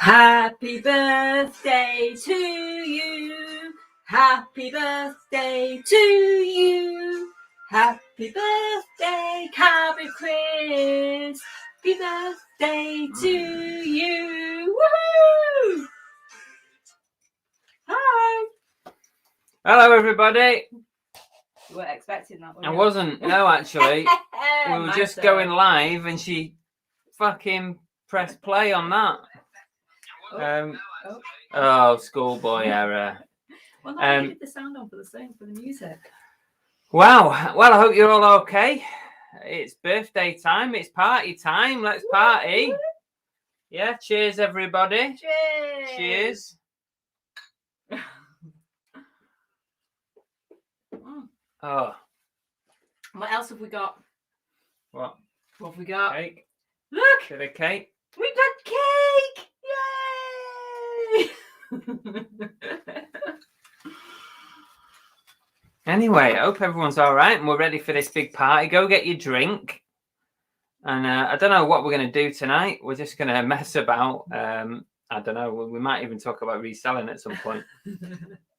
Happy birthday to you. Happy birthday to you. Happy birthday, Cabby Chris. Happy birthday to you. Woohoo! Hi. Hello, everybody. You weren't expecting that, were I you? wasn't. No, actually. We were just Myself. going live and she fucking pressed play on that. Schoolboy error. Well, no, you did the sound on for the music. Wow. Well, I hope you're all okay. It's birthday time. It's party time. Let's party. Yeah. Cheers, everybody. Cheers. Cheers. Oh. What else have we got? What? What have we got? Cake. Look! Bit of cake. We got cake! Yay! Anyway, I hope everyone's all right and we're ready for this big party. Go get your drink. And I don't know what we're going to do tonight. We're just going to mess about. I don't know. We might even talk about reselling at some point.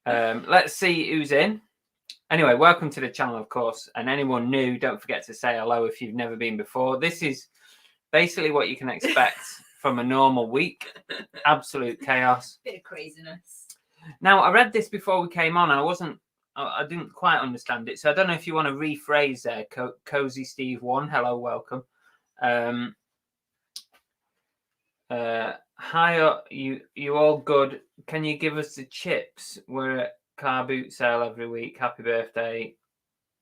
Let's see who's in. Anyway, welcome to the channel, of course. And anyone new, don't forget to say hello if you've never been before. This is basically what you can expect from a normal week. Absolute chaos. Bit of craziness. Now, I read this before we came on. I didn't quite understand it. So I don't know if you want to rephrase there. Cozy Steve 1. Hello, welcome. Hi, you all good? Can you give us the chips? We're at car boot sale every week. Happy birthday,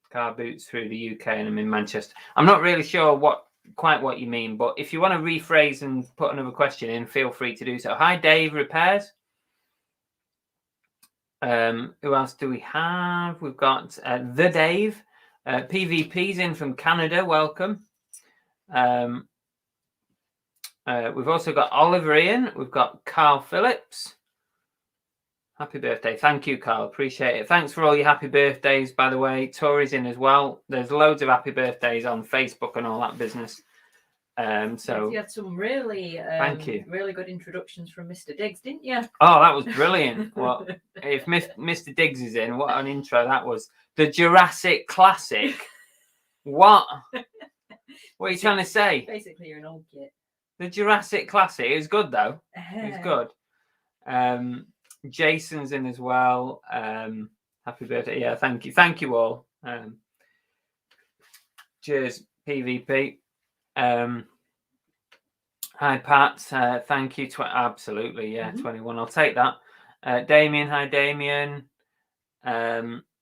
car boots through the UK, and I'm in Manchester. I'm not really sure quite what you mean, but if you want to rephrase and put another question in, feel free to do so. Hi, Dave Repairs. Who else do we have? We've got the Dave. PVP's in from Canada. Welcome. We've also got Oliver Ian. We've got Carl Phillips. Happy birthday. Thank you, Carl. Appreciate it. Thanks for all your happy birthdays, by the way. Tori's in as well. There's loads of happy birthdays on Facebook and all that business. So you had some really thank you. Really good introductions from Mr. Diggs, didn't you? Oh, that was brilliant. Well, if Mr. Diggs is in, what an intro that was. The Jurassic Classic. What? What are you trying to say? Basically, you're an old kid. The Jurassic Classic. It was good, though. It was good. Jason's in as well. Happy birthday. Yeah, thank you. Thank you all. Cheers, PVP. Hi, Pat. Thank you. Absolutely. Yeah, 21. I'll take that. Damien. Hi, Damien. DB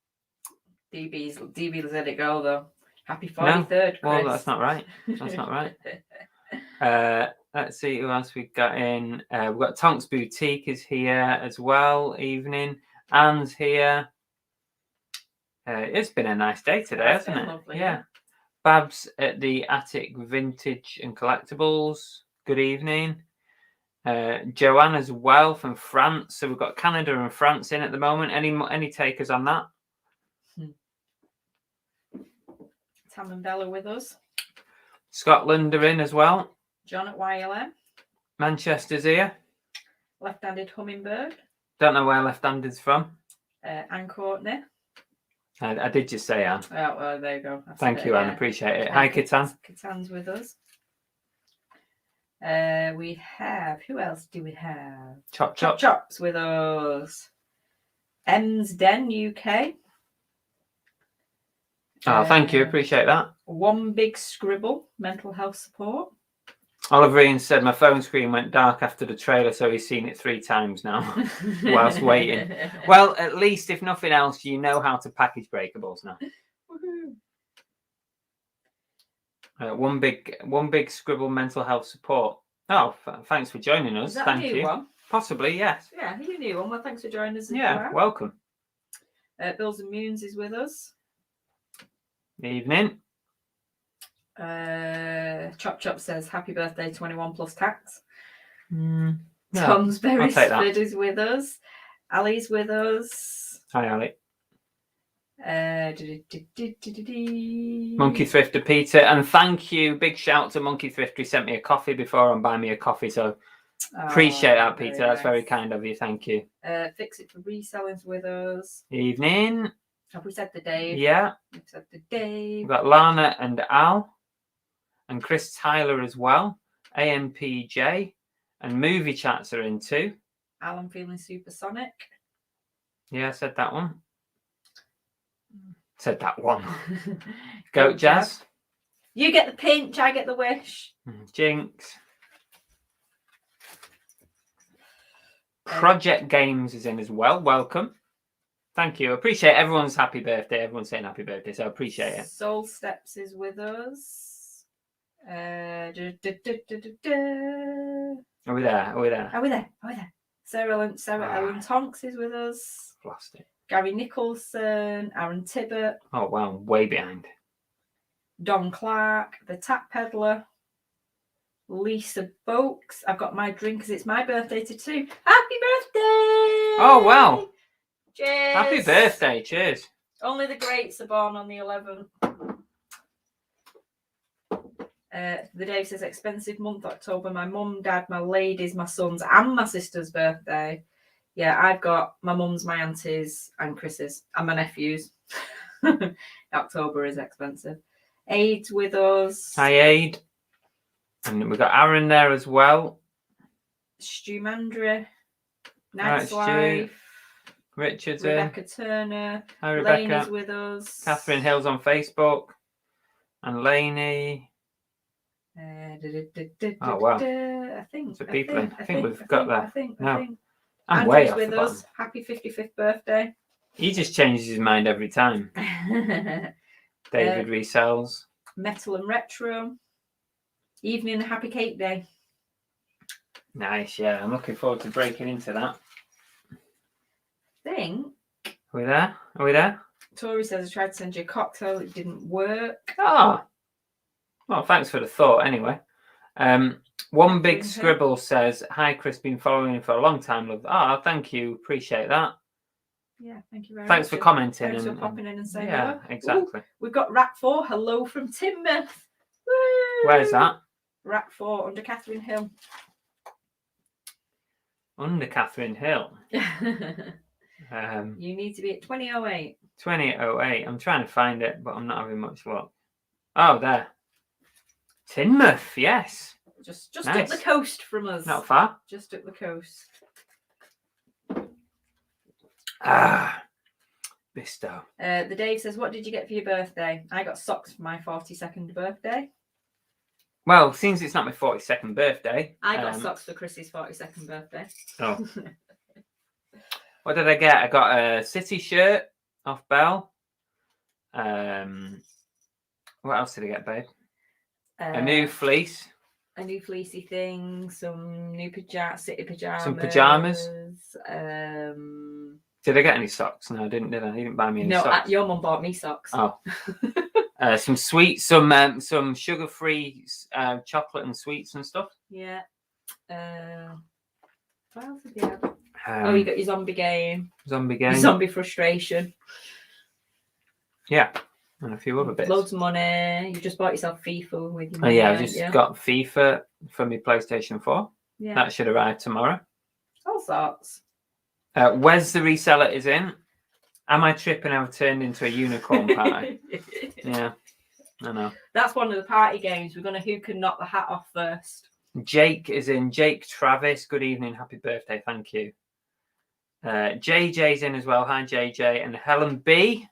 let it go, though. Happy 43rd, Chris. Well, that's not right. That's not right. Let's see who else we've got in. We've got Tonks Boutique is here as well. Evening. Anne's here. It's been a nice day today, It's hasn't been it? lovely, Yeah. Babs at the Attic Vintage and Collectibles. Good evening. Joanne as well from France. So we've got Canada and France in at the moment. Any takers on that? Tam and Bella with us. Scotland are in as well. John at YLM. Manchester's here. Left-handed Hummingbird. Don't know where left-handed's from. Anne Courtney. I did just say Anne. Oh, well, there you go. Thank you, Anne. Appreciate it. Hi, Kitan. Kitan's with us. We have, who else do we have? Chop Chop's with us. M's Den UK. Oh, thank you. Appreciate that. One Big Scribble, mental health support. Oliver Ian said my phone screen went dark after the trailer, so he's seen it 3 times now whilst waiting. Well, at least, if nothing else, you know how to package breakables now. One big scribble mental health support. Oh, thanks for joining us. Is that Thank a new you. one? Possibly, yes. Yeah, you new one. Well, thanks for joining us. Yeah, welcome. Bills and Moons is with us. Evening. Chop says happy birthday 21 plus tax. No, Tom's Berry I'll take that. Spid is with us. Ali's with us. Hi, Ali. Monkey Thrifter Peter, and thank you. Big shout to Monkey Thrifter. He sent me a coffee before and buy me a coffee, so appreciate that, Peter. That's very kind of you. Thank you. Fix It for Reselling's with us. Evening. Have we said the Dave? Yeah. We've said the Dave. We've got Lana and Al, and Chris Tyler as well. AMPJ and Movie Chats are in too. Alan feeling supersonic. Yeah, I said that one. Said that one. Goat Jazz. You get the pinch, I get the wish. Jinx. Project Games is in as well. Welcome. Thank you. Appreciate everyone's happy birthday. Everyone's saying happy birthday, so I appreciate it. Soul Steps is with us. Are we there? Sarah Ellen Tonks is with us. Lost it. Gary Nicholson, Aaron Tibbett. Oh, wow. I'm way behind. Don Clark, the Tap Peddler. Lisa Boakes. I've got my drink because it's my birthday too. Happy birthday! Oh, wow. Cheers. Happy birthday. Cheers. Only the greats are born on the 11th. The Dave says expensive month, October. My mum, dad, my ladies, my sons, and my sister's birthday. Yeah, I've got my mum's, my auntie's, and Chris's, and my nephew's. October is expensive. Aid's with us. Hi, Aid. And we've got Aaron there as well. Stu Mandry. Right, Nice Stu. Wife. Richard's Rebecca Turner. Hi, Rebecca. Laney's with us. Catherine Hill's on Facebook. And Laney. Oh, wow. I think. So people, I think we've got that. No. I'm Andrew's way off with the us. bottom. Happy 55th birthday. He just changes his mind every time. David resells. Metal and Retro. Evening Happy Cake Day. Nice, yeah. I'm looking forward to breaking into that. Think. Are we there? Are we there? Tori says I tried to send you a cocktail. It didn't work. Oh. Well, thanks for the thought anyway. One Big Scribble says, hi, Chris, been following you for a long time. Love. Oh, thank you. Appreciate that. Yeah, thank you very much. Thanks for commenting. Thanks for popping in and saying yeah, hello. exactly. Ooh, we've got Rack 4. Hello from Timoth. Woo! Where's that? Rack 4 under Catherine Hill. Under Catherine Hill. You need to be at 2008. 2008. I'm trying to find it, but I'm not having much luck. Oh, there. Timoth, yes. Just Nice. up the coast from us. Not far. Just up the coast. Bisto. The Dave says, what did you get for your birthday? I got socks for my 42nd birthday. Well, since it's not my 42nd birthday. I got socks for Chrissy's 42nd birthday. Oh. What did I get? I got a City shirt off Bell. What else did I get, babe? A new fleece. A new fleecy thing. Some new City pajamas. Some pajamas. Did I get any socks? No, I didn't. Did I? You didn't buy me any No, socks. your mum bought me socks. Oh. Some sweets, some sugar-free chocolate and sweets and stuff. Yeah. What else have you had? You got your zombie game. Your zombie frustration. Yeah. And a few other bits. Loads of money. You just bought yourself FIFA with your money. Oh yeah, I just got FIFA for my PlayStation 4. Yeah. That should arrive tomorrow. All sorts. Wes the Reseller is in. Am I tripping? I've turned into a unicorn party. Yeah, I know. That's one of the party games. We're gonna who can knock the hat off first. Jake is in. Jake Travis. Good evening. Happy birthday. Thank you. JJ's in as well. Hi JJ and Helen B.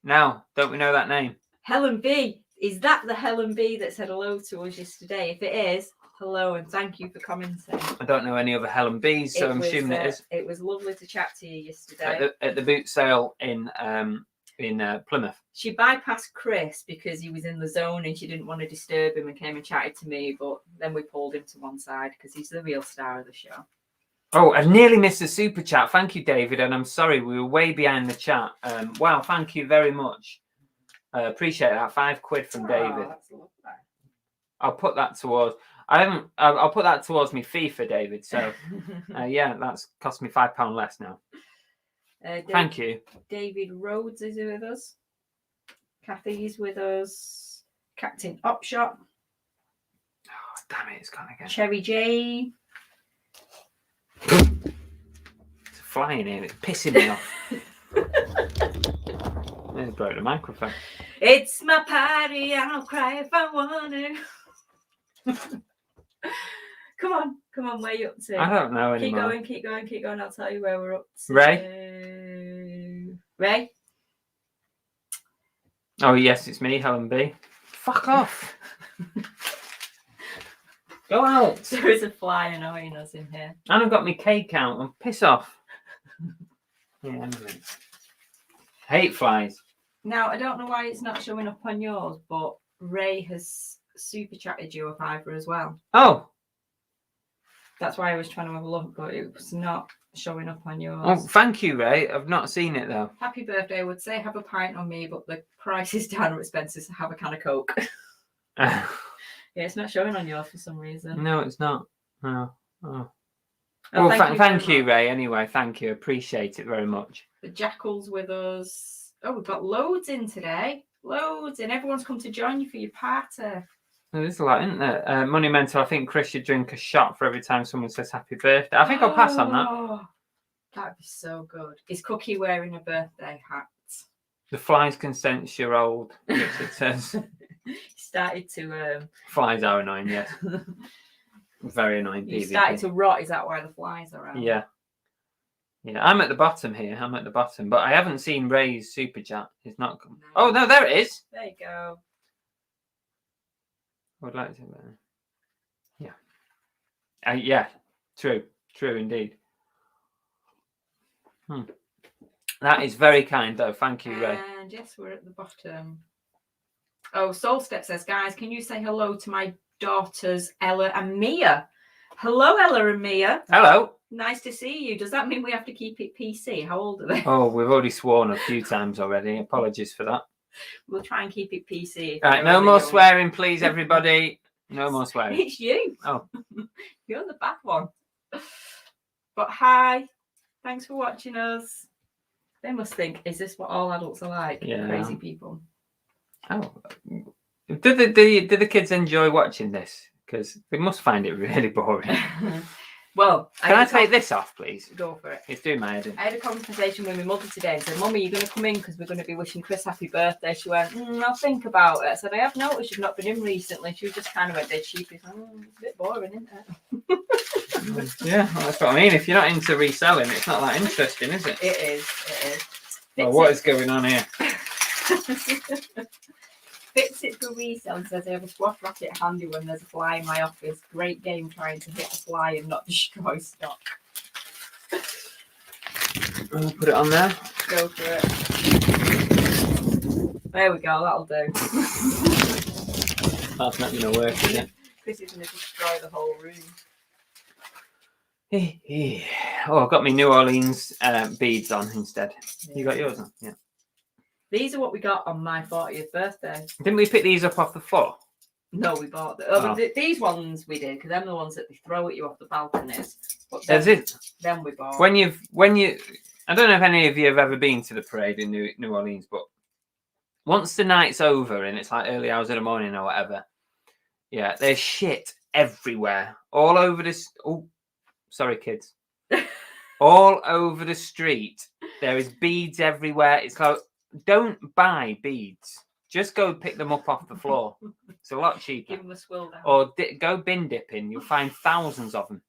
Now, don't we know that name? Helen B. Is that the Helen B that said hello to us yesterday? If it is, hello and thank you for commenting. I don't know any other Helen B's, so I'm assuming it is. It was lovely to chat to you yesterday. At the boot sale in Plymouth. She bypassed Chris because he was in the zone and she didn't want to disturb him and came and chatted to me, but then we pulled him to one side because he's the real star of the show. Oh, I nearly missed the super chat. Thank you, David. And I'm sorry, we were way behind the chat. Wow, thank you very much. Appreciate that. £5 from David. That's lovely. I'll put that towards. I'll put that towards me FIFA, David. So, yeah, that's cost me £5 less now. Thank you. David Rhodes is with us. Kathy's with us. Captain Opshot. Oh, damn it! It's gone again. Cherry J. It's flying in. It's pissing me off. I broke the microphone. It's my party. I'll cry if I want to. Come on. Where you up to? I don't know anymore. Keep going. I'll tell you where we're up to. Ray? Oh, yes, it's me, Helen B. Fuck off. Go out. There is a fly annoying us in here. And I've got my cake out and piss off. Yeah, anyway. Hate flies. Now, I don't know why it's not showing up on yours, but Ray has super chatted you a £5 as well. Oh. That's why I was trying to have a look, but it was not showing up on yours. Oh, thank you, Ray. I've not seen it, though. Happy birthday. I would say have a pint on me, but the price is down or expensive to have a can of Coke. Yeah, it's not showing on yours for some reason. No, it's not. No. Oh. Well, thank you, Ray. Anyway, thank you. Appreciate it very much. The Jackal's with us. Oh, we've got loads in today. Loads in. Everyone's come to join you for your party. There's a lot, isn't there? Monumental. I think Chris should drink a shot for every time someone says happy birthday. I think I'll pass on that. That'd be so good. Is Cookie wearing a birthday hat? The flies can sense you're old, Richard says. He started to... Flies are annoying, yes. Very annoying. You started to rot. Is that why the flies are out? Yeah. Yeah, I'm at the bottom here. But I haven't seen Ray's super chat. It's not... No. Oh, no, there it is. There you go. I would like to... Yeah. Yeah, true indeed. That is very kind, though. Thank you, Ray. And yes, we're at the bottom. Oh, Soulstep says, guys, can you say hello to my daughters, Ella and Mia? Hello, Ella and Mia. Hello. Nice to see you. Does that mean we have to keep it PC? How old are they? Oh, we've already sworn a few times already. Apologies for that. We'll try and keep it PC. All right, no more swearing, please, everybody. No more swearing. It's you. Oh. You're the bad one. But hi. Thanks for watching us. They must think, is this what all adults are like? Yeah. Crazy people. Oh. Do the kids enjoy watching this? Because they must find it really boring. Well, can I take this off, please? Go for it. It's doing my head in. I had a conversation with my mother today and said, Mummy, you're going to come in because we're going to be wishing Chris happy birthday. She went, I'll think about it. I said, I have noticed you've not been in recently. She was just kind of went dead sheepy. It's a bit boring, isn't it? Yeah, well, that's what I mean. If you're not into reselling, it's not that interesting, is it? It is. Well, what is going on here? Fix it for resale says I have a squash racket handy when there's a fly in my office. Great game trying to hit a fly and not destroy stock. I'll put it on there. Go for it. There we go, that'll do. That's not going to work, is it? Chris is going to destroy the whole room. I've got my New Orleans beads on instead. Yeah. You got yours on? Yeah. These are what we got on my 40th birthday. Didn't we pick these up off the floor? No, we bought them. Oh. These ones we did because them are the ones that they throw at you off the balconies. But then we bought. When you, I don't know if any of you have ever been to the parade in New Orleans, but once the night's over and it's like early hours of the morning or whatever, yeah, there's shit everywhere, all over this. Oh, sorry, kids. All over the street, there is beads everywhere. It's like, don't buy beads. Just go pick them up off the floor. It's a lot cheaper. Give them a swirl down. Or go bin dipping. You'll find thousands of them.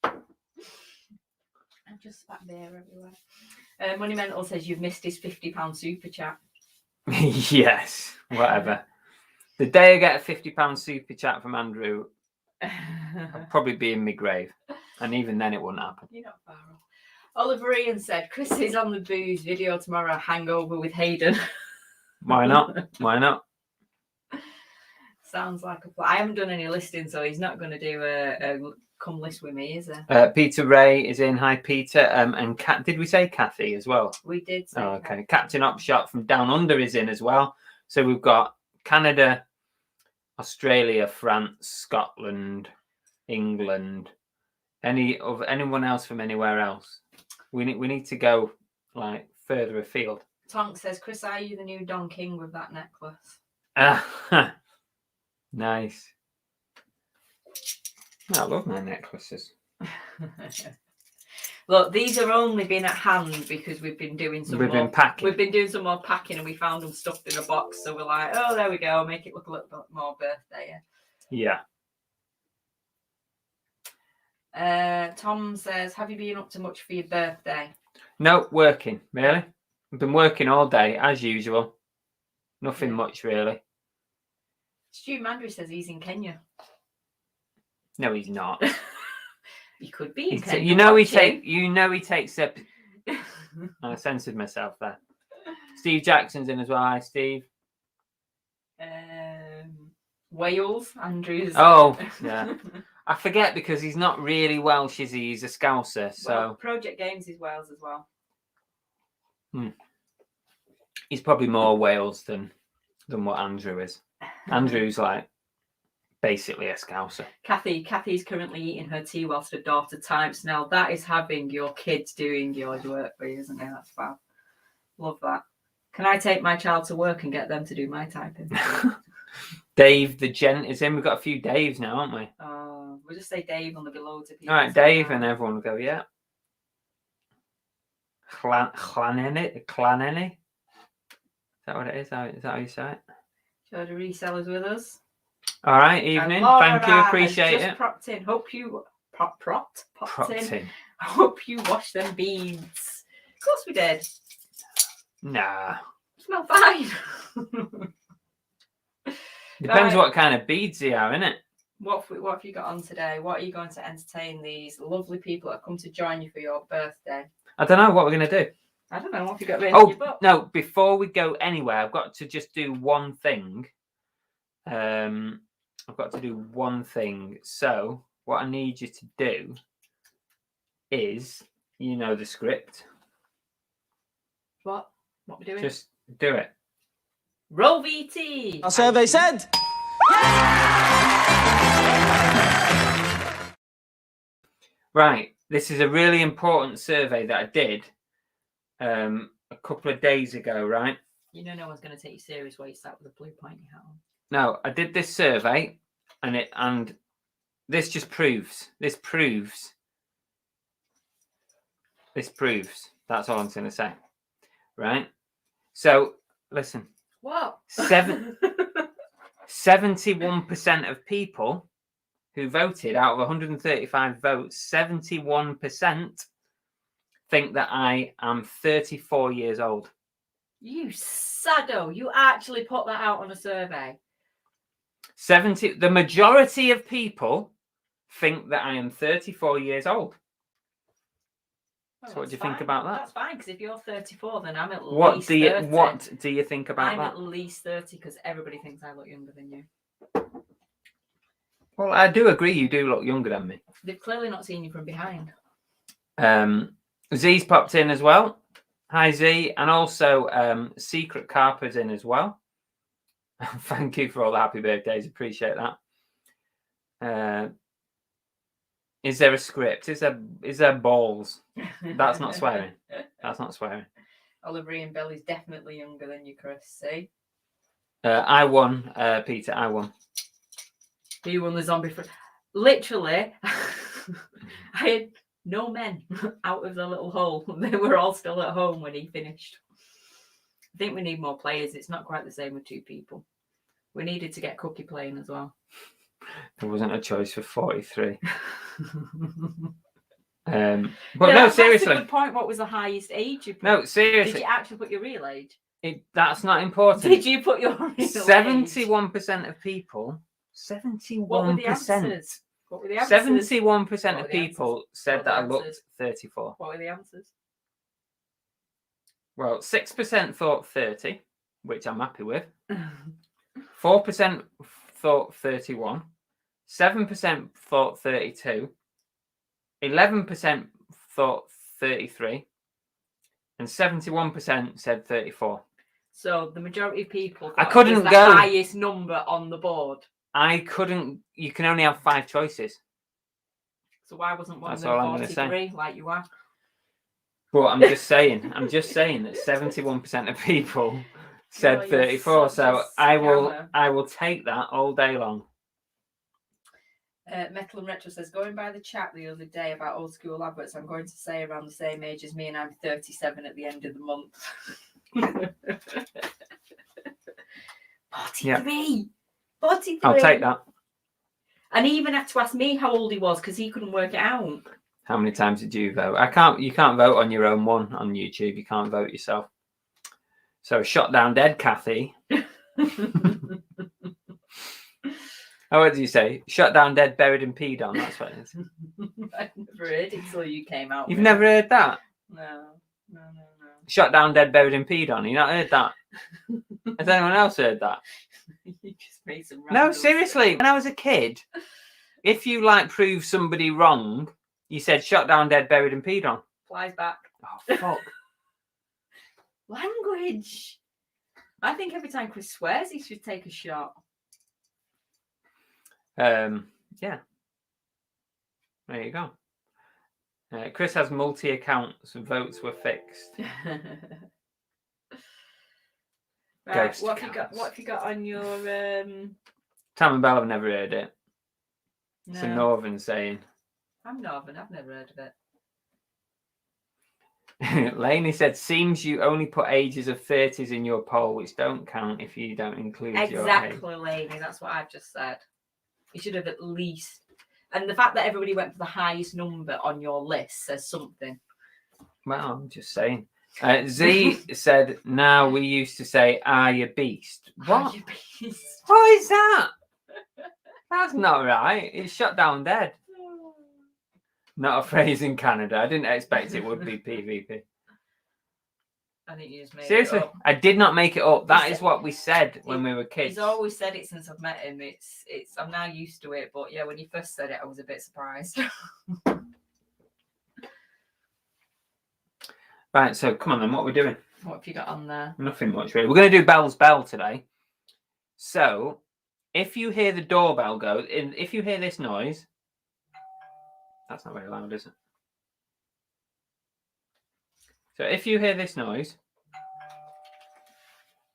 And just spat there everywhere. Monumental says you've missed his £50 super chat. Yes, whatever. The day I get a £50 super chat from Andrew, I'll probably be in my grave. And even then it wouldn't happen. You're not far off. Oliver Ian said, Chris is on the booze video tomorrow, hangover with Hayden. Why not? Why not? Sounds like a plan. I haven't done any listing, so he's not going to do a come list with me, is he? Peter Ray is in. Hi, Peter. And did we say Kathy as well? We did say okay. Kathy. Captain Upshot from Down Under is in as well. So we've got Canada, Australia, France, Scotland, England. Anyone else from anywhere else? We need to go like further afield. Tonk says, Chris, are you the new Don King with that necklace? Nice. I love my necklaces. Look, these are only been at hand because we've been doing some more packing. We've been doing some more packing and we found them stuffed in a box. So we're like, oh, there we go. Make it look a little bit more birthday. Yeah. Tom says, have you been up to much for your birthday? No, working, really. I've been working all day, as usual. Nothing much, really. Stu Mandry says he's in Kenya. No, he's not. He could be in Kenya. He takes a... I censored myself there. Steve Jackson's in as well. Hi, Steve. Wales, Andrews. Oh, yeah. I forget because he's not really Welsh, is he? He's a Scouser, so... Well, Project Games is Wales as well. He's probably more Wales than what Andrew is. Andrew's like basically a Scouser. Kathy's currently eating her tea whilst her daughter types. Now that is having your kids doing your work for you, isn't it? That's fab. Love that. Can I take my child to work and get them to do my typing? Dave the Gent is in. We've got a few Daves now, haven't we? We'll just say Dave on the below to people. All right, Dave, and everyone will go, yeah. Clanenny? Is that what it is? Is that how you say it? Show the resellers with us. All right, evening. Thank you, appreciate it. Propped in. Hope you propped in. Hope you washed them beads. Of course we did. Nah. Smell fine. Depends what kind of beads they are, innit? What have you got on today? What are you going to entertain these lovely people that have come to join you for your birthday? I don't know what we're going to do. I don't know. What have you got written in your book? No, before we go anywhere, I've got to just do one thing. I've got to do one thing. So what I need you to do is, you know the script. What we doing? Just do it. Roll VT. Our survey said. Right. This is a really important survey that I did a couple of days ago, right? You know no one's going to take you serious while you sat with a blue pointy hat on. No, I did this survey and this just proves. This proves. That's all I'm going to say. Right? So, listen. What? 71% of people who voted out of 135 votes, 71% think that I am 34 years old. You saddo. You actually put that out on a survey. The majority of people think that I am 34 years old. Well, so what do you think about that? That's fine, because if you're 34, then I'm at least 30. What do you think about that? I'm at least 30, because everybody thinks I look younger than you. Well, I do agree you do look younger than me. They've clearly not seen you from behind. Z's popped in as well. Hi, Z. And also Secret Carper's in as well. Thank you for all the happy birthdays. Appreciate that. Is there a script? Is there balls? That's not swearing. That's not swearing. Oliver Ian Bell is definitely younger than you, Chris. See? I won, Peter. I won. You won the zombie. Literally, I had no men out of the little hole. They were all still at home when he finished. I think we need more players. It's not quite the same with 2 people. We needed to get Cookie playing as well. There wasn't a choice for 43. But yeah, no, seriously. That's a good point. What was the highest age you put? No, seriously. Did you actually put your real age? That's not important. Did you put your real 71% of people. 71%. What were the answers? What were the answers? 71% of people said that I looked 34. What were the answers? Well, 6% thought 30, which I'm happy with. 4% thought 31. 7% thought 32. 11% thought 33. And 71% said 34. So the majority of people I couldn't the go highest number on the board. I couldn't. You can only have 5 choices. So why wasn't one That's of them all I'm 43 like you are? But I'm just saying. I'm just saying that 71% of people said 34. So I will take that all day long. Metal and Retro says, going by the chat the other day about old school adverts, I'm going to say around the same age as me, and I'm 37 at the end of the month. 43. Yeah. 43. I'll take that. And he even had to ask me how old he was because he couldn't work it out. How many times did you vote? You can't vote on your own one on YouTube. You can't vote yourself. So shot down dead, Kathy. Oh, what did you say? Shot down dead, buried and peed on. That's what it is. I've never heard it till you came out. You've never heard that? No. Shot down dead, buried and peed on. You not heard that? Has anyone else heard that? You just made some No, seriously. When I was a kid, if you prove somebody wrong, you said shot down dead, buried and peed on. Flies back. Oh, fuck. Language. I think every time Chris swears, he should take a shot. Yeah. There you go. Chris has multi-accounts. Votes were fixed. Right, what have you got on your Tam and Bell have never heard it. No. It's a northern saying. I'm northern, I've never heard of it. Lainey said, seems you only put ages of 30s in your poll, which don't count if you don't include your age. Exactly, Lainey, that's what I've just said. You should have at least. And the fact that everybody went for the highest number on your list says something. Well, I'm just saying. Z said, now we used to say, are you beast? What? Are you beast? What is that? That's not right. It's shut down dead. Not a phrase in Canada. I didn't expect it would be PvP. I think you just made Seriously, it up. I did not make it up. That is what we said when we were kids. He's always said it since I've met him. It's. I'm now used to it. But yeah, when you first said it, I was a bit surprised. Right, so come on then. What are we doing? What have you got on there? Nothing much really. We're going to do Bell's Bell today. So, if you hear the doorbell go, if you hear this noise, that's not very loud, is it? So if you hear this noise,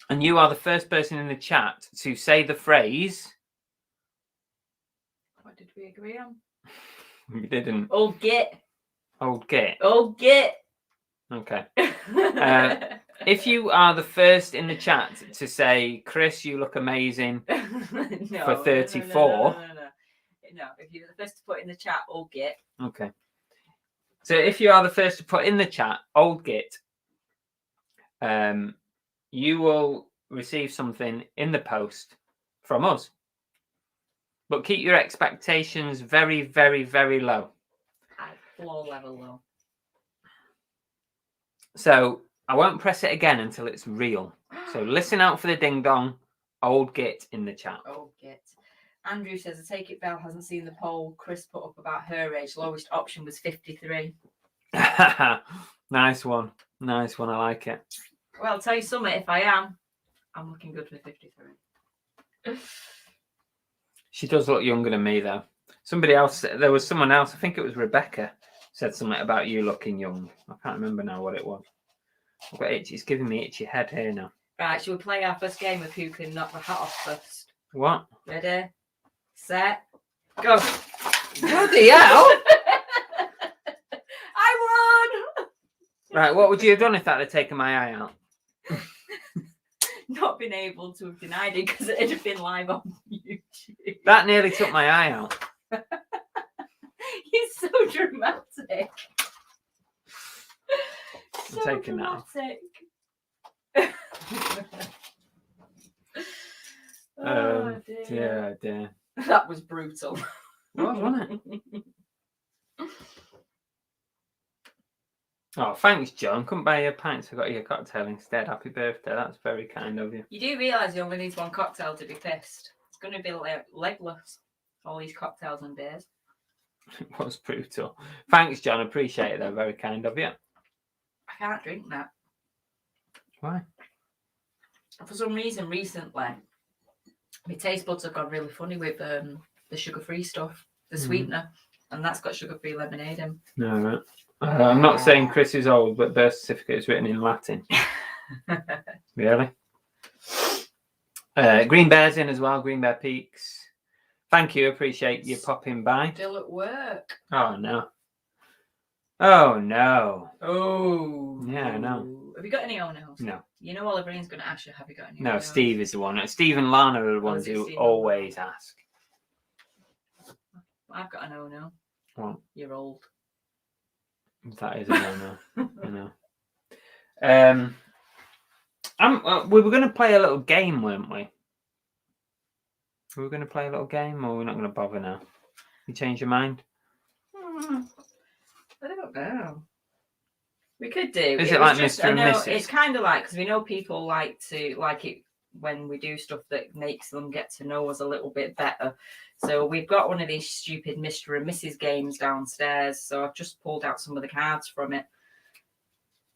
and you are the first person in the chat to say the phrase... What did we agree on? We didn't. Old git. Old git. Old git. Okay. If you are the first in the chat to say, Chris, you look amazing for 34. No, if you're the first to put in the chat, old git. Okay. So if you are the first to put in the chat, old git, you will receive something in the post from us. But keep your expectations very, very, very low. At floor level low. So I won't press it again until it's real. So listen out for the ding dong. Old git in the chat. Old git. Andrew says, I take it Belle hasn't seen the poll Chris put up about her age. Lowest option was 53. Nice one. Nice one. I like it. Well, I'll tell you something. If I am, I'm looking good for 53. She does look younger than me, though. Somebody else, there was someone else, I think it was Rebecca, said something about you looking young. I can't remember now what it was. I've got itchy, it's giving me itchy head here now. Right, shall we play our first game of who can knock the hat off first? What? Ready, set, go. Bloody hell! I won! Right, what would you have done if that had taken my eye out? Not been able to have denied it because it had been live on YouTube. That nearly took my eye out. He's so dramatic. I'm taking that. Oh, dear. That was brutal. Wasn't it? Oh, thanks, John. Couldn't buy you a pint, so I got you a cocktail instead. Happy birthday. That's very kind of you. You do realise you only need one cocktail to be pissed. It's going to be like legless, all these cocktails and beers. It was brutal. Thanks, John. Appreciate it, though. Very kind of you. I can't drink that. Why? For some reason, recently, my taste buds have gone really funny with the sugar-free stuff, the sweetener, and that's got sugar-free lemonade in. No, right. I'm not saying Chris is old, but birth certificate is written in Latin. Really? Green Bear's in as well. Green Bear Peaks. Thank you. Appreciate you popping by. Still at work. Oh, no. Oh, no. Oh. Yeah, I know. Have you got any O-Nos? No. You know Oliver Ian's going to ask you, have you got any No, O-Nos? Steve is the one. Steve and Lana are the ones who always ask. I've got an O-No. What? You're old. That is a no-no. I know. We were going to play a little game, weren't we? We were going to play a little game, or we're not going to bother now? You change your mind? I don't know. We could do. Is it like Mr. and Mrs.? It's kind of like, because we know people like it when we do stuff that makes them get to know us a little bit better. So we've got one of these stupid Mr. and Mrs. games downstairs. So I've just pulled out some of the cards from it.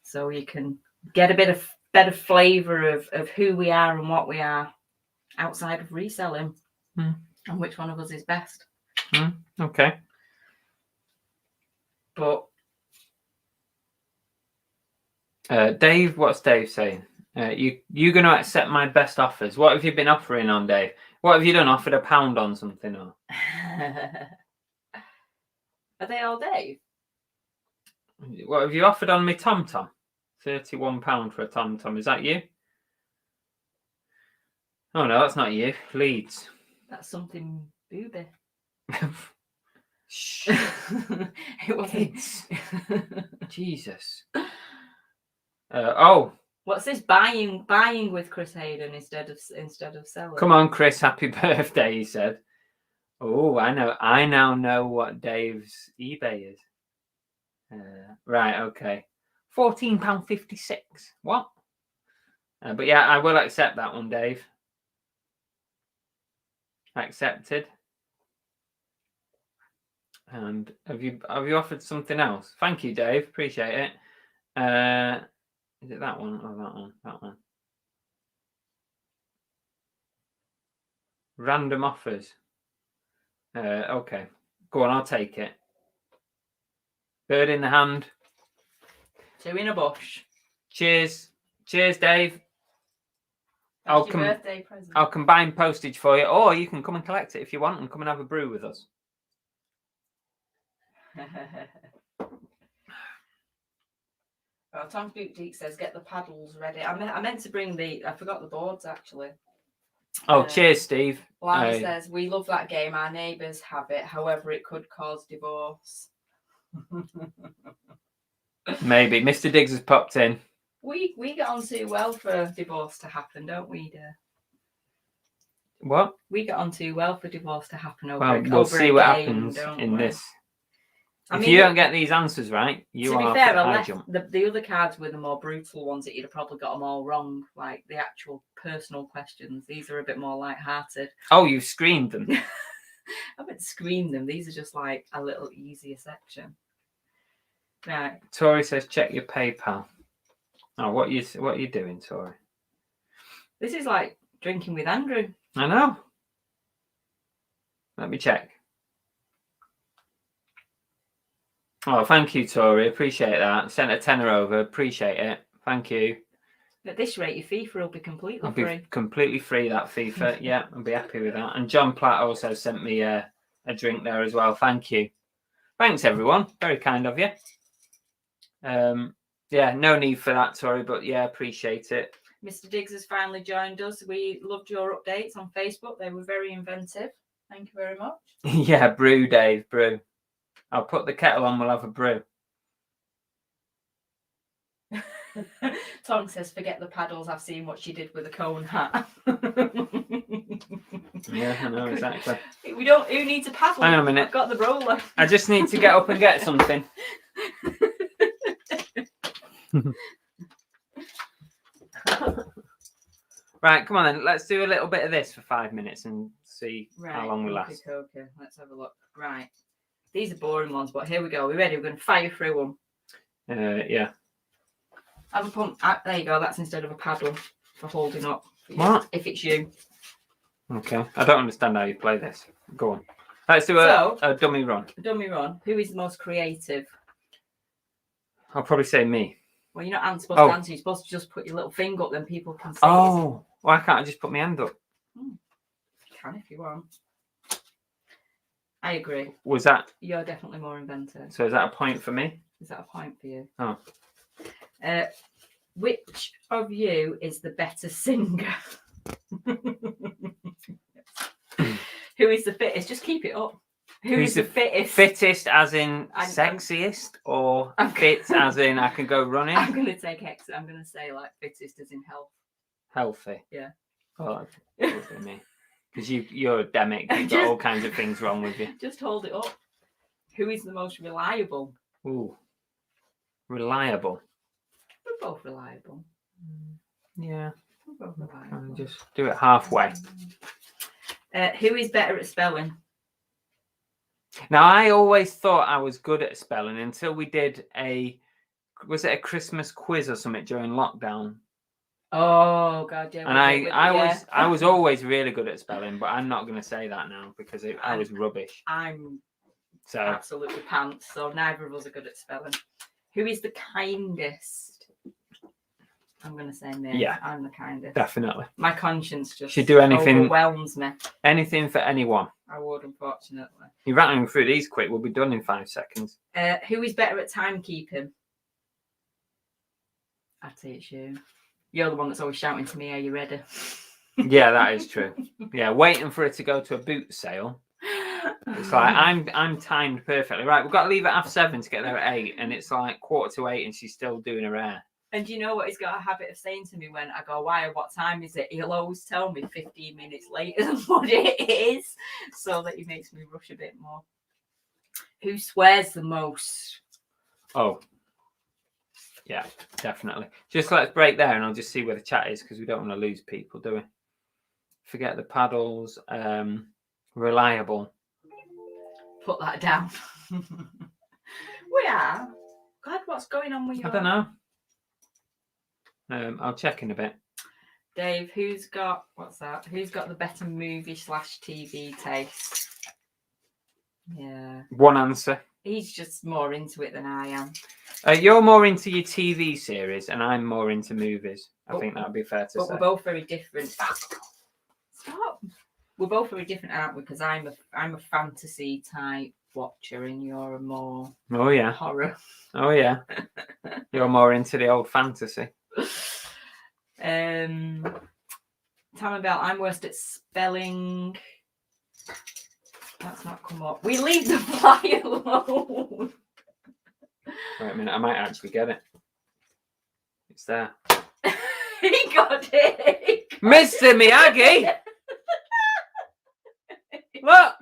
So you can get a bit of better flavour of who we are and what we are outside of reselling. And which one of us is best. Okay. But Dave, what's Dave saying? You're going to accept my best offers. What have you been offering on, Dave? What have you done? Offered £1 on something? Or? Are they all Dave? What have you offered on me TomTom? £31 for a TomTom. Is that you? Oh, no, that's not you. Leeds. That's something booby. Shh. It wasn't. Jesus. What's this buying with Chris Hayden instead of selling? Come on, Chris. Happy birthday, he said. Oh, I now know what Dave's eBay is. Right, okay. £14.56. What? But yeah, I will accept that one, Dave. Accepted. And have you offered something else? Thank you, Dave. Appreciate it. Is it that one or that one? That one. Random offers. Okay. Go on, I'll take it. Bird in the hand. Two in a bush. Cheers. Cheers, Dave. That's your birthday present. I'll combine postage for you, or you can come and collect it if you want and come and have a brew with us. Well, Tom Deek says, get the paddles ready. I meant to bring I forgot the boards actually. Oh, cheers, Steve. Lana says, we love that game. Our neighbours have it. However, it could cause divorce. Maybe. Mr. Diggs has popped in. We get on too well for divorce to happen, don't we, dear? What? We get on too well for divorce to happen over. Well, we'll see what happens in this. If you don't get these answers right, you are to be fair, high jump. The other cards were the more brutal ones that you'd have probably got them all wrong, like the actual personal questions. These are a bit more light-hearted. Oh, you screamed them. I haven't screamed them. These are just like a little easier section. Right. Tori says, check your PayPal. Oh, what are you doing, Tori? This is like drinking with Andrew. I know. Let me check. Oh, thank you, Tori. Appreciate that. Sent a tenner over. Appreciate it. Thank you. At this rate, your FIFA will be completely I'll free. be completely free, that FIFA. Yeah, I'll be happy with that. And John Platt also sent me a drink there as well. Thank you. Thanks, everyone. Very kind of you. Yeah, no need for that, Tori, but yeah, appreciate it. Mr. Diggs has finally joined us. We loved your updates on Facebook. They were very inventive. Thank you very much. Yeah, brew, Dave, brew. I'll put the kettle on, we'll have a brew. Tom says, forget the paddles. I've seen what she did with a cone hat. Yeah, I know, exactly. Who needs a paddle? Hang on a minute. I've got the roller. I just need to get up and get something. Right, come on then. Let's do a little bit of this for 5 minutes and see how long we last. Okay. Let's have a look. Right. These are boring ones, but here we go. We're ready. We're going to fire through them. Yeah. Have a pump. There you go. That's instead of a paddle for holding up. What? If it's you. Okay. I don't understand how you play this. Go on. Let's do a dummy run. Dummy run. Who is the most creative? I'll probably say me. Well, you're not supposed to answer. You're supposed to just put your little finger up, then people can see. Oh, why can't I just put my hand up? You can if you want. I agree. Was that? You're definitely more inventive. So is that a point for me? Is that a point for you? Oh. Which of you is the better singer? Who is the fittest? Just keep it up. Who's the fittest? Fittest as in sexiest, or fit as in I can go running? I'm going to take X. I'm going to say like fittest as in health. Healthy. Yeah. Oh, that's me. Because you're a demic. You've got all kinds of things wrong with you. Just hold it up. Who is the most reliable? Ooh. Reliable. We're both reliable. Yeah. We're both reliable. Just do it halfway. Who is better at spelling? Now, I always thought I was good at spelling until we did was it a Christmas quiz or something during lockdown? Oh God, yeah. And I was always really good at spelling, but I'm not going to say that now because I was rubbish. I'm absolutely pants, so neither of us are good at spelling. Who is the kindest? I'm going to say me. Yeah, I'm the kindest. Definitely. My conscience just should do anything. Overwhelms me. Anything for anyone. I would, unfortunately. You're rattling through these quick. We'll be done in 5 seconds. Who is better at timekeeping? I'd say it's you. You're the one that's always shouting to me, are you ready? Yeah, that is true. Yeah, waiting for it to go to a boot sale. It's like I'm timed perfectly. Right, we've got to leave at 7:30 to get there at 8, and it's like 7:45 and she's still doing her hair. And you know what he's got a habit of saying to me when I go, why, what time is it? He'll always tell me 15 minutes later than what it is, so that he makes me rush a bit more. Who swears the most? Oh, yeah, definitely. Just let's break there and I'll just see where the chat is because we don't want to lose people, do we? Forget the paddles. Reliable. Put that down. We are. God, what's going on with you? I don't know. I'll check in a bit. Dave, who's got the better movie/TV taste? Yeah. One answer. He's just more into it than I am. You're more into your TV series and I'm more into movies. I think that would be fair to say. But we're both very different. Stop. We're both very different, aren't we? Because I'm a fantasy type watcher and you're a more horror. Oh yeah. You're more into the old fantasy. Tammy Bell, I'm worst at spelling. That's not come up. We leave the fly alone. Wait a minute, I might actually get it. It's there. He got it. Mr. Miyagi! Look!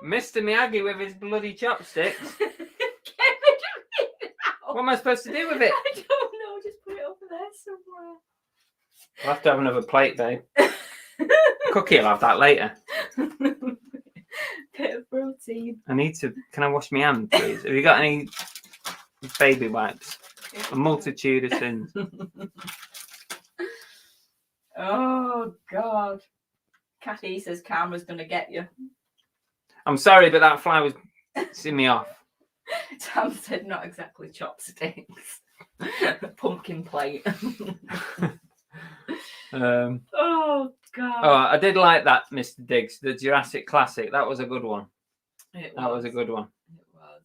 Mr. Miyagi with his bloody chopsticks. What am I supposed to do with it? I don't know. Just put it over there somewhere. I'll have to have another plate, babe. Cookie will have that later. Bit of protein. I need to. Can I wash my hand, please? Have you got any baby wipes? A multitude of sins. Oh God. Kathy says karma's gonna get you. I'm sorry, but that fly was pissing me off. Sam said not exactly chopsticks. Pumpkin plate. Oh God. Oh, I did like that, Mr. Diggs, the Jurassic Classic. That was a good one. That was a good one. It was.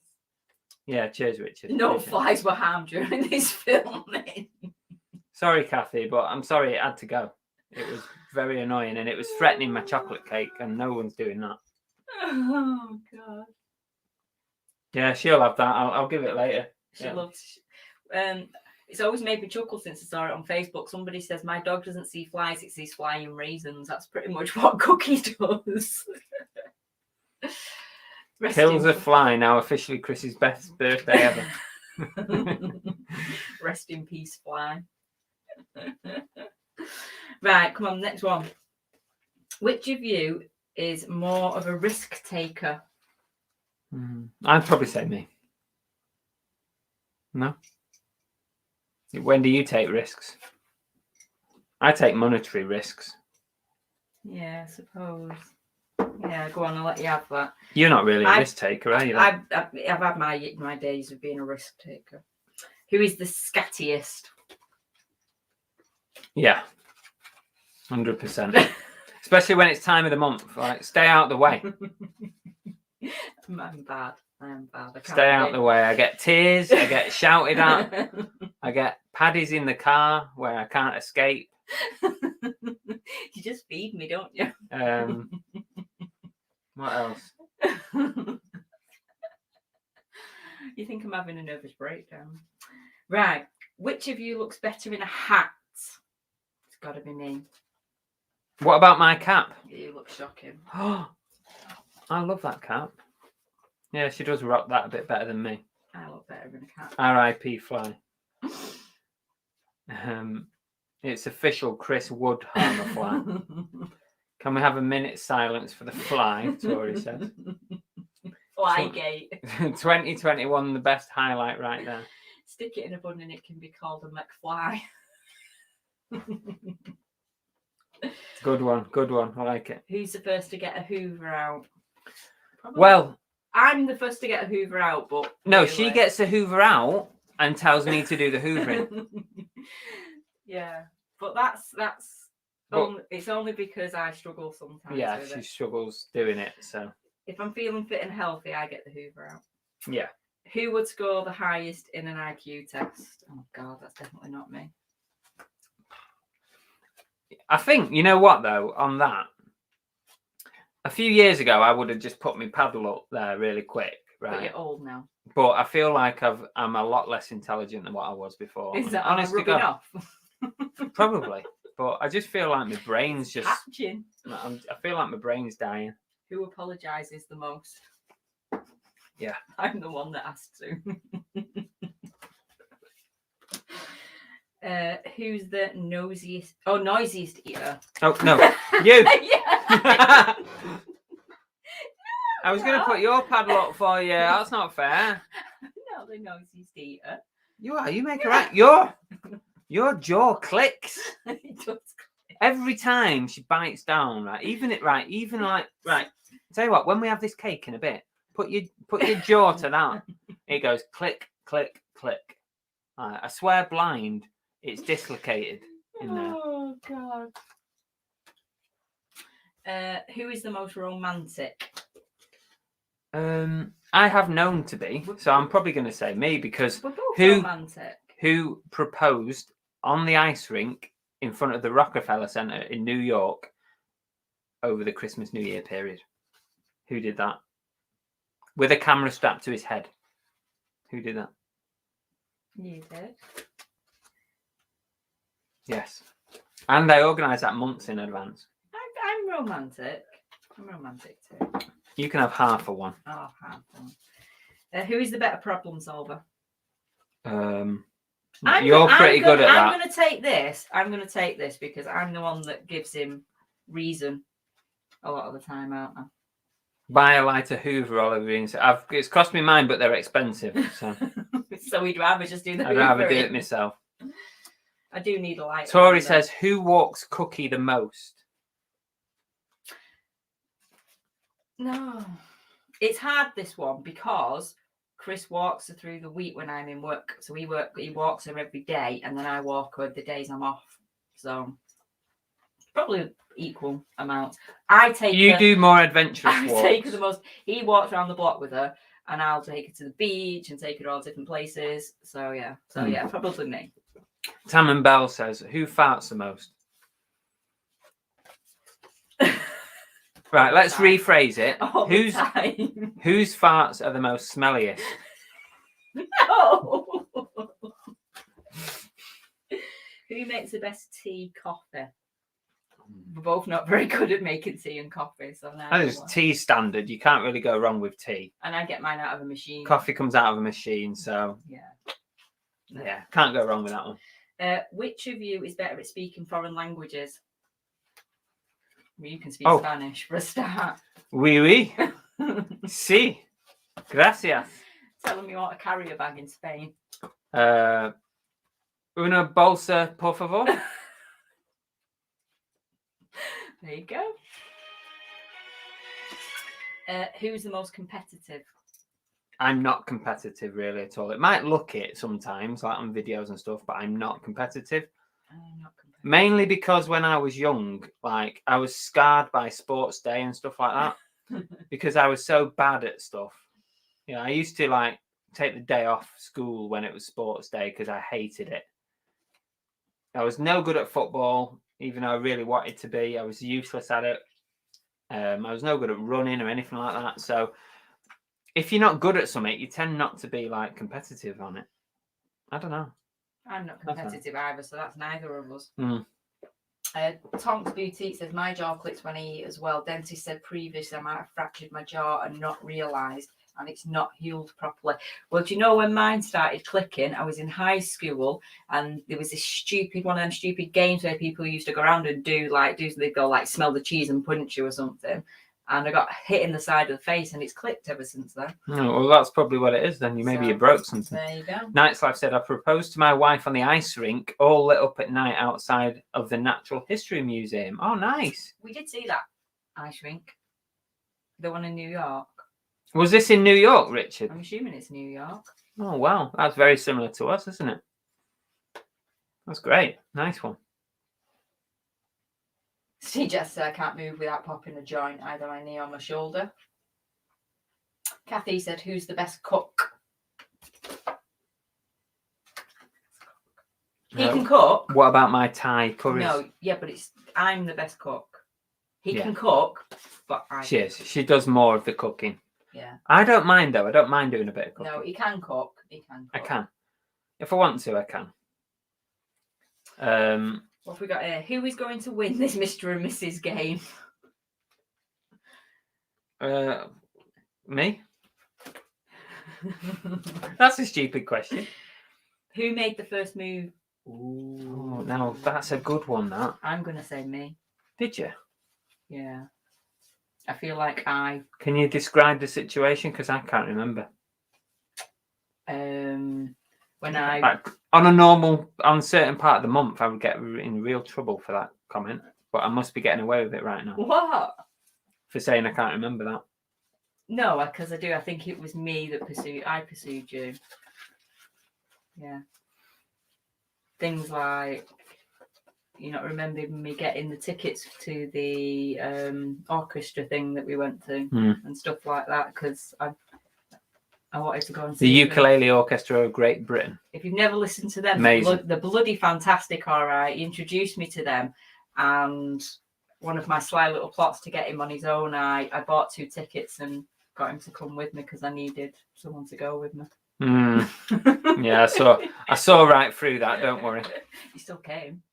Yeah, cheers, Richard. No Appreciate it. flies were harmed during this filming. Sorry, Kathy, but I'm sorry it had to go. It was very annoying and it was threatening my chocolate cake, and no one's doing that. Oh God. Yeah, she'll have that. I'll give it later. She loves. It's always made me chuckle since I saw it on Facebook. Somebody says my dog doesn't see flies; it sees flying raisins. That's pretty much what Cookie does. Kills a fly, now officially Chris's best birthday ever. Rest in peace, fly. Right, come on, next one. Which of you is more of a risk taker? I'd probably say me. No? When do you take risks? I take monetary risks. Yeah, I suppose. Yeah, go on, I'll let you have that. You're not really a risk taker, are you? I've had my days of being a risk taker. Who is the scattiest? Yeah. 100%. Especially when it's time of the month. Like, stay out the way. I'm bad. I am bad. Stay out the way. I get tears. I get shouted at. I get paddies in the car where I can't escape. You just feed me, don't you? What else? You think I'm having a nervous breakdown. Right. Which of you looks better in a hat? It's got to be me. What about my cap? You look shocking. Oh, I love that cap. Yeah, she does rock that a bit better than me. I look better in a cap. R.I.P. Fly. It's official Chris Wood harmer fly. Can we have a minute's silence for the fly? Tori said. Flygate. 2021, the best highlight right there. Stick it in a bun and it can be called a McFly. Good one, good one. I like it. Who's the first to get a Hoover out? Probably. Well, I'm the first to get a Hoover out, but no, really. she gets the Hoover out and tells me to do the hoovering. Yeah, but that's it's only because I struggle sometimes. Yeah, with she it. struggles doing it. So if I'm feeling fit and healthy, I get the Hoover out. yeah. Who would score the highest in an IQ test? Oh God, that's definitely not me. I think, you know what though, on that, a few years ago I would have just put my paddle up there really quick, right? But you're old now. But I feel like I'm a lot less intelligent than what I was before. Is that honest to rubbing God, off? Probably, but I just feel like my brain's just. Hatching. I feel like my brain's dying. Who apologises the most? Yeah, I'm the one that has to. Who's the noisiest? Oh, noisiest eater. Oh no, you. Yeah. I was going to put your paddle up for you. That's not fair. No, the noisiest eater. You are. You make it right. Your jaw clicks It does click. every time she bites down. Right. Even like right. Tell you what. When we have this cake in a bit, put your jaw to that. It goes click, click, click. I swear, blind. It's dislocated in there. Oh God. Who is the most romantic? I have known to be, so I'm probably going to say me because We're both romantic. who proposed on the ice rink in front of the Rockefeller Center in New York over the Christmas New Year period? Who did that? With a camera strapped to his head. Who did that? You did. Yes. And I organised that months in advance. I'm romantic. I'm romantic too. You can have half of one. Oh, half one. Who is the better problem solver? You're pretty good at that. I'm going to take this. I'm going to take this because I'm the one that gives him reason a lot of the time, aren't I? Buy a lighter Hoover, Oliver. It's cost me mine, but they're expensive. So So we'd rather just do the I'd rather do hoovering. it myself. I do need a lighter. Tori says, who walks Cookie the most? No. It's hard, this one, because Chris walks her through the week when I'm in work. So he walks her every day, and then I walk her the days I'm off. So probably equal amounts. You do more adventurous walks. I take her the most. He walks around the block with her, and I'll take her to the beach and take her to all different places. So yeah, probably me. Tam and Bell says, who farts the most? Right, let's rephrase it. Whose farts are the most smelliest? No. Who makes the best tea, coffee? We're both not very good at making tea and coffee, so now. I think tea standard. You can't really go wrong with tea. And I get mine out of a machine. Coffee comes out of a machine, so yeah, can't go wrong with that one. Which of you is better at speaking foreign languages? Well, you can speak Spanish for a start. Oui. Sí. Gracias. Tell them you want to carry a bag in Spain. Una bolsa, por favor. There you go. Who's the most competitive? I'm not competitive really at all. It might look it sometimes, like on videos and stuff, but I'm not competitive. Mainly because when I was young, like I was scarred by sports day and stuff like that because I was so bad at stuff. You know, I used to like take the day off school when it was sports day because I hated it. I was no good at football, even though I really wanted to be. I was useless at it. I was no good at running or anything like that. So if you're not good at something, you tend not to be like competitive on it. I don't know. I'm not competitive either, so that's neither of us. Mm. Tom's Boutique says, my jaw clicks when I eat as well. Dentist said previously I might have fractured my jaw and not realised, and it's not healed properly. Well, do you know when mine started clicking? I was in high school, and there was this one of them stupid games where people used to go around and they'd go like smell the cheese and punch you or something. And I got hit in the side of the face, and it's clicked ever since then. Oh, well, that's probably what it is then. Maybe you broke something. There you go. Night's Life said, I proposed to my wife on the ice rink, all lit up at night outside of the Natural History Museum. Oh, nice. We did see that ice rink. The one in New York. Was this in New York, Richard? I'm assuming it's New York. Oh, wow. That's very similar to us, isn't it? That's great. Nice one. Steve just said I can't move without popping a joint, either my knee or my shoulder. Kathy said, who's the best cook? He can cook. What about my Thai curries? No, yeah, but I'm the best cook. He can cook, but She does more of the cooking. Yeah. I don't mind though. I don't mind doing a bit of cooking. No, he can cook. I can. If I want to, I can. What have we got here? Who is going to win this Mr. and Mrs. game? Me? That's a stupid question. Who made the first move? Ooh, now that's a good one, that. I'm going to say me. Did you? Yeah. I feel like Can you describe the situation? Because I can't remember. When I... Like, on a certain part of the month, I would get in real trouble for that comment. But I must be getting away with it right now. What? For saying I can't remember that. No, because I do. I think it was me that I pursued you. Yeah. Things like, you not remembering me getting the tickets to the orchestra thing that we went to and stuff like that, because I wanted to go and see the Ukulele Orchestra of Great Britain. If you've never listened to them, amazing. They're bloody fantastic. All right, he introduced me to them, and one of my sly little plots to get him on his own, I bought 2 tickets and got him to come with me because I needed someone to go with me. Yeah, I saw right through that. Don't worry. He still came.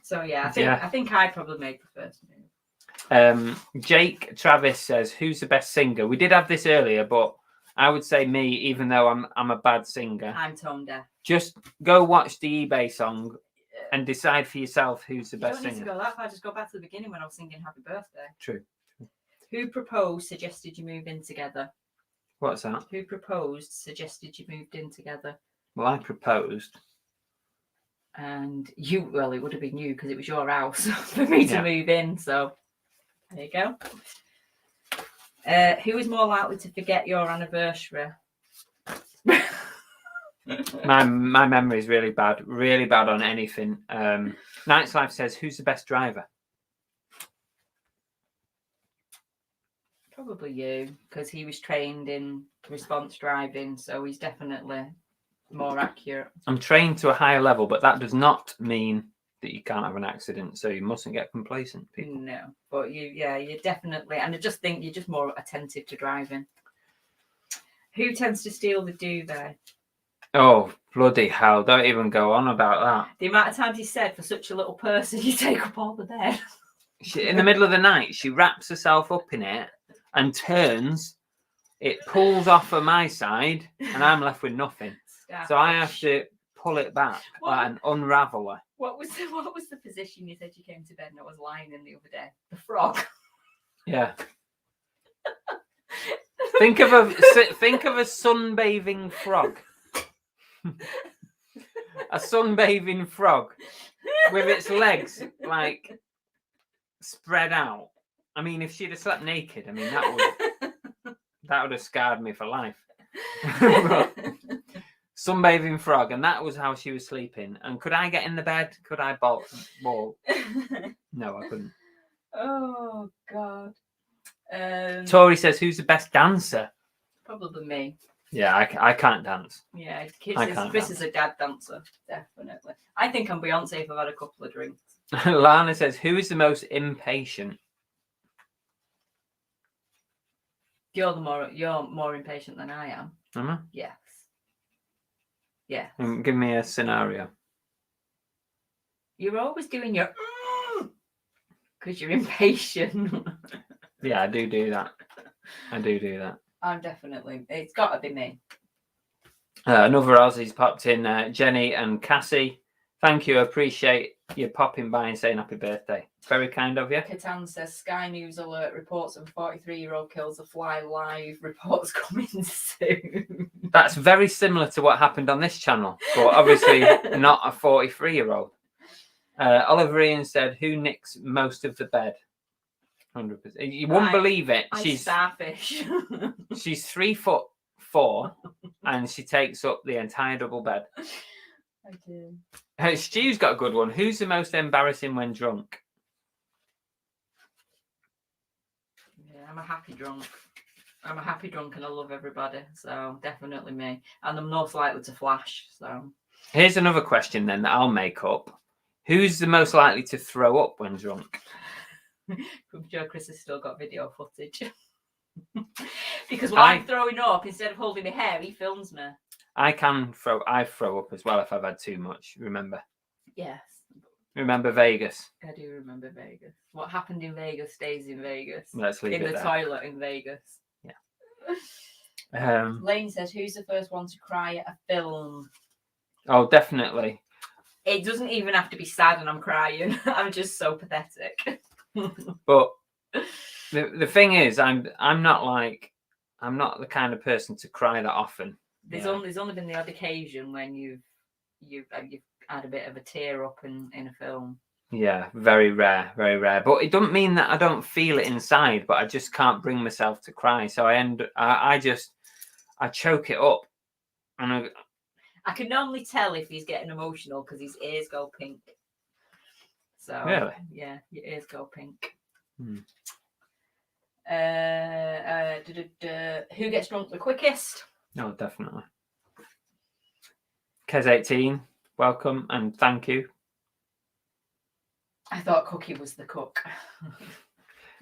So yeah, I think I probably made the first move. Jake Travis says, who's the best singer? We did have this earlier, but I would say me, even though I'm a bad singer. I'm tone deaf. Just go watch the eBay song and decide for yourself who's the You best don't need to singer. go that far. Just go back to the beginning when I was singing Happy Birthday. True. Who proposed, suggested you move in together? What's that? Who proposed, suggested you moved in together? Well, I proposed. And you, well, it would have been you because it was your house for me to move in. So there you go. Who is more likely to forget your anniversary? My memory is really bad on anything. Night's Life says, who's the best driver? Probably you, because he was trained in response driving, so he's definitely more accurate. I'm trained to a higher level, but that does not mean that you can't have an accident, so you mustn't get complacent, people. No, but you're definitely, and I just think you're just more attentive to driving. Who tends to steal the duvet? Oh, bloody hell, don't even go on about that. The amount of times he said, for such a little person, you take up all the bed. In the middle of the night, she wraps herself up in it and turns, it pulls off of my side, and I'm left with nothing. So I have to pull it back and unravel her. What was the position you said you came to bed and I was lying in the other day? The frog. Yeah. Think of a sunbathing frog. A sunbathing frog with its legs like spread out. I mean, if she'd have slept naked, I mean that would have scarred me for life. But, sunbathing frog, and that was how she was sleeping. And could I get in the bed? Could I bolt? Well, no, I couldn't. Oh God. Tori says, "Who's the best dancer?" Probably me. Yeah, I can't dance. Yeah, Chris is a dad dancer, definitely. I think I'm Beyonce if I've had a couple of drinks. Lana says, "Who is the most impatient?" You're more impatient than I am. Am I? Yes. Yeah. Give me a scenario. You're always doing your because you're impatient. Yeah, I do that. I'm definitely. It's got to be me. Another Aussie's popped in. Jenny and Cassie, thank you. Appreciate you popping by and saying happy birthday. Very kind of you. Catan says Sky News alert reports of 43-year-old kills a fly live. Reports coming soon. That's very similar to what happened on this channel, but obviously not a 43-year-old. Oliver Ian said, "Who nicks most of the bed?" 100%. You wouldn't believe it. She's starfish. She's 3'4", and she takes up the entire double bed. I do. Stu's got a good one. Who's the most embarrassing when drunk? Yeah, I'm a happy drunk. And I love everybody. So definitely me. And I'm most likely to flash. So here's another question then that I'll make up. Who's the most likely to throw up when drunk? I'm sure Chris has still got video footage. Because when I'm throwing up, instead of holding my hair, he films me. I throw up as well if I've had too much, remember? Yes. Remember Vegas? I do remember Vegas. What happened in Vegas stays in Vegas. Let's leave it in the there. toilet in Vegas. Yeah. Lane says, "Who's the first one to cry at a film?" Oh, definitely. It doesn't even have to be sad and I'm crying. I'm just so pathetic. But the thing is, I'm not the kind of person to cry that often. There's only been the odd occasion when you've had a bit of a tear up in a film. Yeah, very rare. But it doesn't mean that I don't feel it inside, but I just can't bring myself to cry. So I choke it up, and I can normally tell if he's getting emotional because his ears go pink. So really, yeah, your ears go pink. Who gets drunk the quickest? No, definitely. Kez18, welcome and thank you. I thought Cookie was the cook.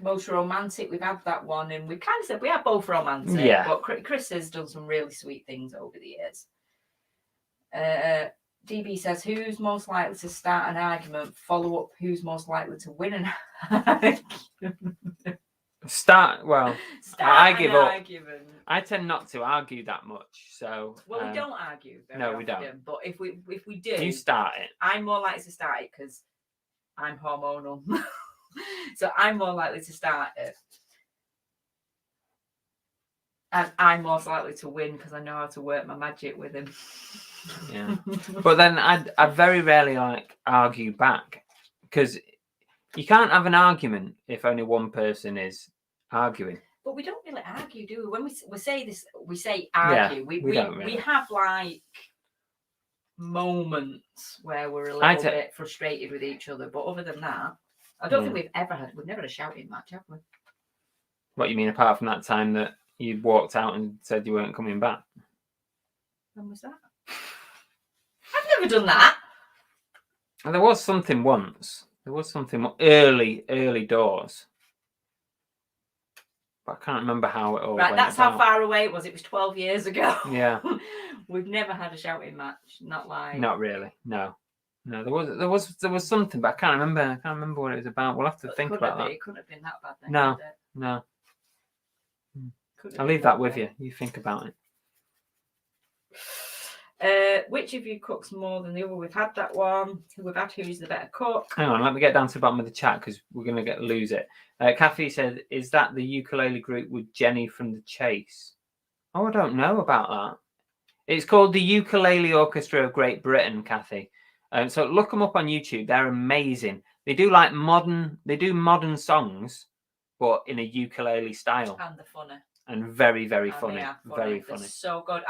Most romantic, we've had that one, and we kind of said we are both romantic. Yeah. But Chris has done some really sweet things over the years. DB says, "Who's most likely to start an argument?" Follow up, who's most likely to win an argument? Well, Start I an give up. argument. I tend not to argue that much. So Well, we don't argue very no, often, we don't. but if we do, You start it. I'm more likely to start it because I'm hormonal. So I'm more likely to start it. And I'm most likely to win because I know how to work my magic with him. Yeah. But then I very rarely argue back, because you can't have an argument if only one person is arguing. But we don't really argue, do we? When we say this, we say argue. Yeah, we have like moments where we're a little bit frustrated with each other. But other than that, I don't think we've never had a shouting match, have we? What you mean, apart from that time that you walked out and said you weren't coming back? When was that? I've never done that. And there was something once. There was something early doors. But I can't remember how it all went. That's how far away it was. It was 12 years ago. Yeah. We've never had a shouting match. Not really. No. There was something, but I can't remember. I can't remember what it was about. We'll have to think about that. It couldn't have been that bad then. No. I'll leave that with you. You think about it. Which of you cooks more than the other? We've had that one. We've had who's the better cook. Hang on, let me get down to the bottom of the chat because we're going to lose it. Kathy said, "Is that the ukulele group with Jenny from The Chase?" Oh, I don't know about that. It's called the Ukulele Orchestra of Great Britain, Kathy. So look them up on YouTube. They're amazing. They do modern songs, but in a ukulele style. And they're funny. And very, very funny. Very funny. They're so good.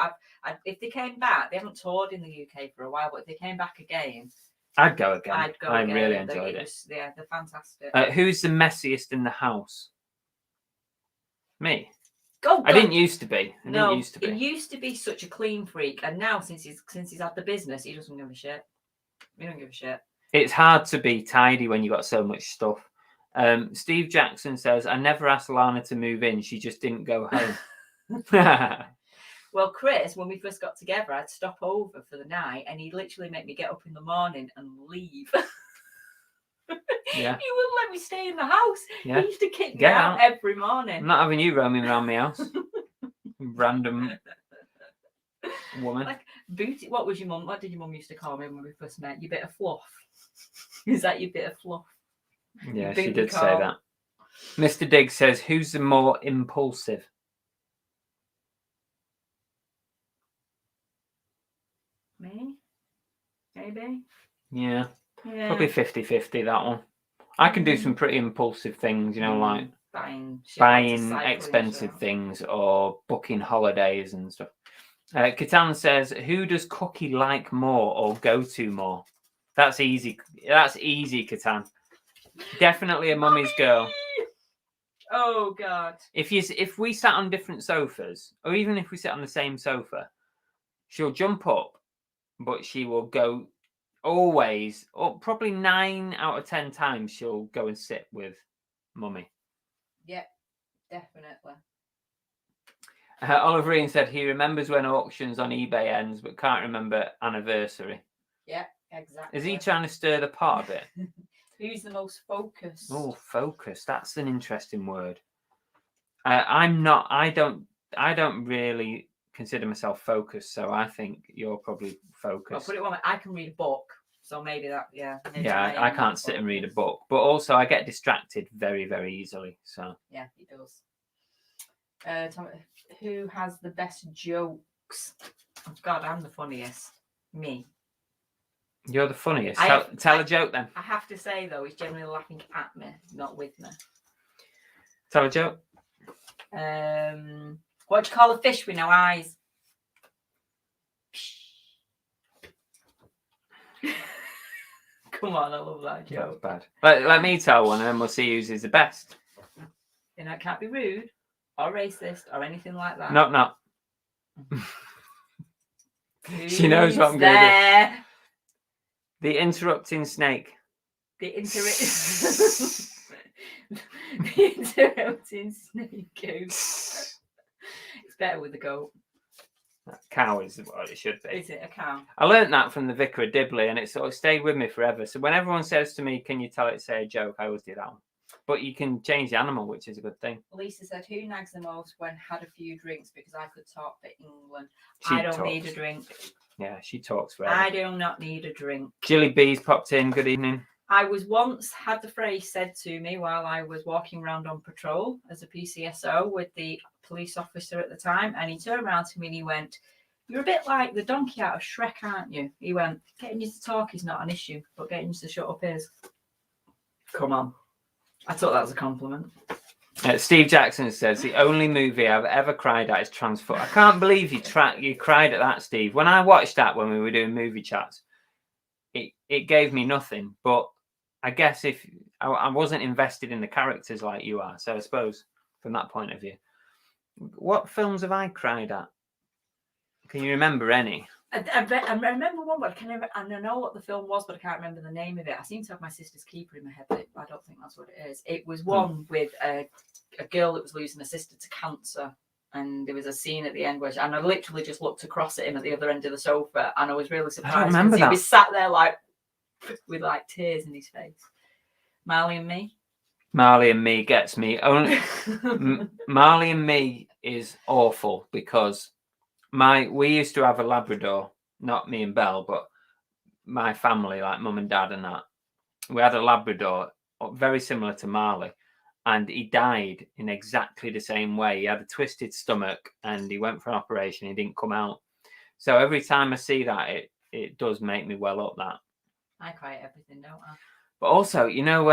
If they came back, they haven't toured in the UK for a while, but if they came back again, I'd go again. I again. really enjoyed it. Yeah, they're fantastic. Who's the messiest in the house? Me. Oh, I didn't used to be. He used to be such a clean freak, and now since he's had the business, he doesn't give a shit. He don't give a shit. It's hard to be tidy when you got so much stuff. Steve Jackson says, "I never asked Lana to move in. She just didn't go home." Well, Chris, when we first got together, I'd stop over for the night, and he'd literally make me get up in the morning and leave. Yeah. He wouldn't let me stay in the house. Yeah. He used to kick me out every morning. I'm not having you roaming around my house. Random woman. Like booty. What did your mum used to call me when we first met? You bit of fluff. Is that your bit of fluff? Yeah, she did say that. Mr. Diggs says, "Who's the more impulsive?" Me? Maybe. Yeah. Probably 50-50 that one. I can do some pretty impulsive things, like buying expensive things or booking holidays and stuff. Catan says, "Who does Cookie like more or go to more?" That's easy. That's easy, Catan. Definitely a mummy's girl. Oh God. If we sat on different sofas, or even if we sit on the same sofa, she'll jump up, but she will go always, or probably 9 out of 10 times, she'll go and sit with mummy. Yeah, definitely. Oliver Ian said he remembers when auctions on eBay ends, but can't remember anniversary. Yeah, exactly. Is he trying to stir the pot a bit? Who's the most focused? Oh, focused. That's an interesting word. I'm not. I don't really consider myself focused, so I think you're probably focused. Well, put it one way, I can read a book, so maybe that. Yeah. I can't sit and read a book, but also I get distracted very, very easily. So yeah, he does. Who has the best jokes? Oh, God, I'm the funniest. Me. You're the funniest. Tell a joke then. I have to say though, he's generally laughing at me, not with me. Tell a joke. What do you call a fish with no eyes? Come on, I love that joke. That's bad. Let me tell one, and then we'll see whose is the best. It can't be rude or racist or anything like that. No. She knows what I'm going to do. The interrupting snake. The interrupting snake goose. It's better with the goat. Cow is what it should be. Is it a cow? I learnt that from the Vicar of Dibley, and it sort of stayed with me forever. So when everyone says to me, "Can you tell it, say a joke?" I always do that one. but you can change the animal, which is a good thing. Lisa said, who nags the most when had a few drinks because I could talk for England? She I don't talks. need a drink. Yeah, she talks forever. I do not need a drink. Jilly B's popped in. Good evening. I was once had the phrase said to me while I was walking around on patrol as a PCSO with the police officer at the time, and he turned around to me and he went, "You're a bit like the donkey out of Shrek, aren't you?" He went, "Getting you to talk is not an issue, but getting you to shut up is." Come on. I took that as a compliment. Steve Jackson says, the only movie I've ever cried at is Transform. I can't believe you cried at that, Steve. When I watched that when we were doing movie chats, it gave me nothing. But I guess if I wasn't invested in the characters like you are, so I suppose from that point of view. What films have I cried at? Can you remember any? I remember one, but I know what the film was, but I can't remember the name of it. I seem to have my Sister's Keeper in my head, but I don't think that's what it is. It was one with a girl that was losing her sister to cancer, and there was a scene at the end where and I literally just looked across at him at the other end of the sofa, and I was really surprised. I don't remember that. He was sat there like with like tears in his face. Marley and Me. Marley and Me gets me. Only Marley and Me is awful because we used to have a Labrador, not me and Belle, but my family, like mum and dad and that. We had a Labrador very similar to Marley, and he died in exactly the same way. He had a twisted stomach and he went for an operation. He didn't come out. So every time I see that, it does make me well up that. I cry at everything, don't I? But also, you know,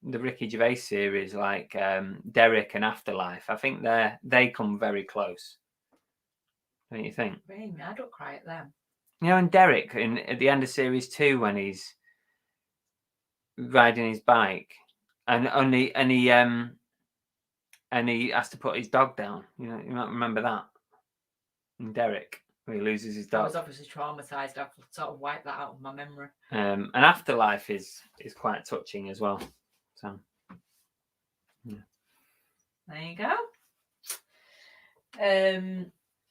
the Ricky Gervais series, like Derek and Afterlife, I think they come very close. Don't you think? Really? I don't cry at them. You know, and Derek at the end of series 2 when he's riding his bike and he has to put his dog down. You know, you might remember that. And Derek, where he loses his dog. I was obviously traumatized. I've sort of wiped that out of my memory. And Afterlife is quite touching as well. So, yeah. There you go.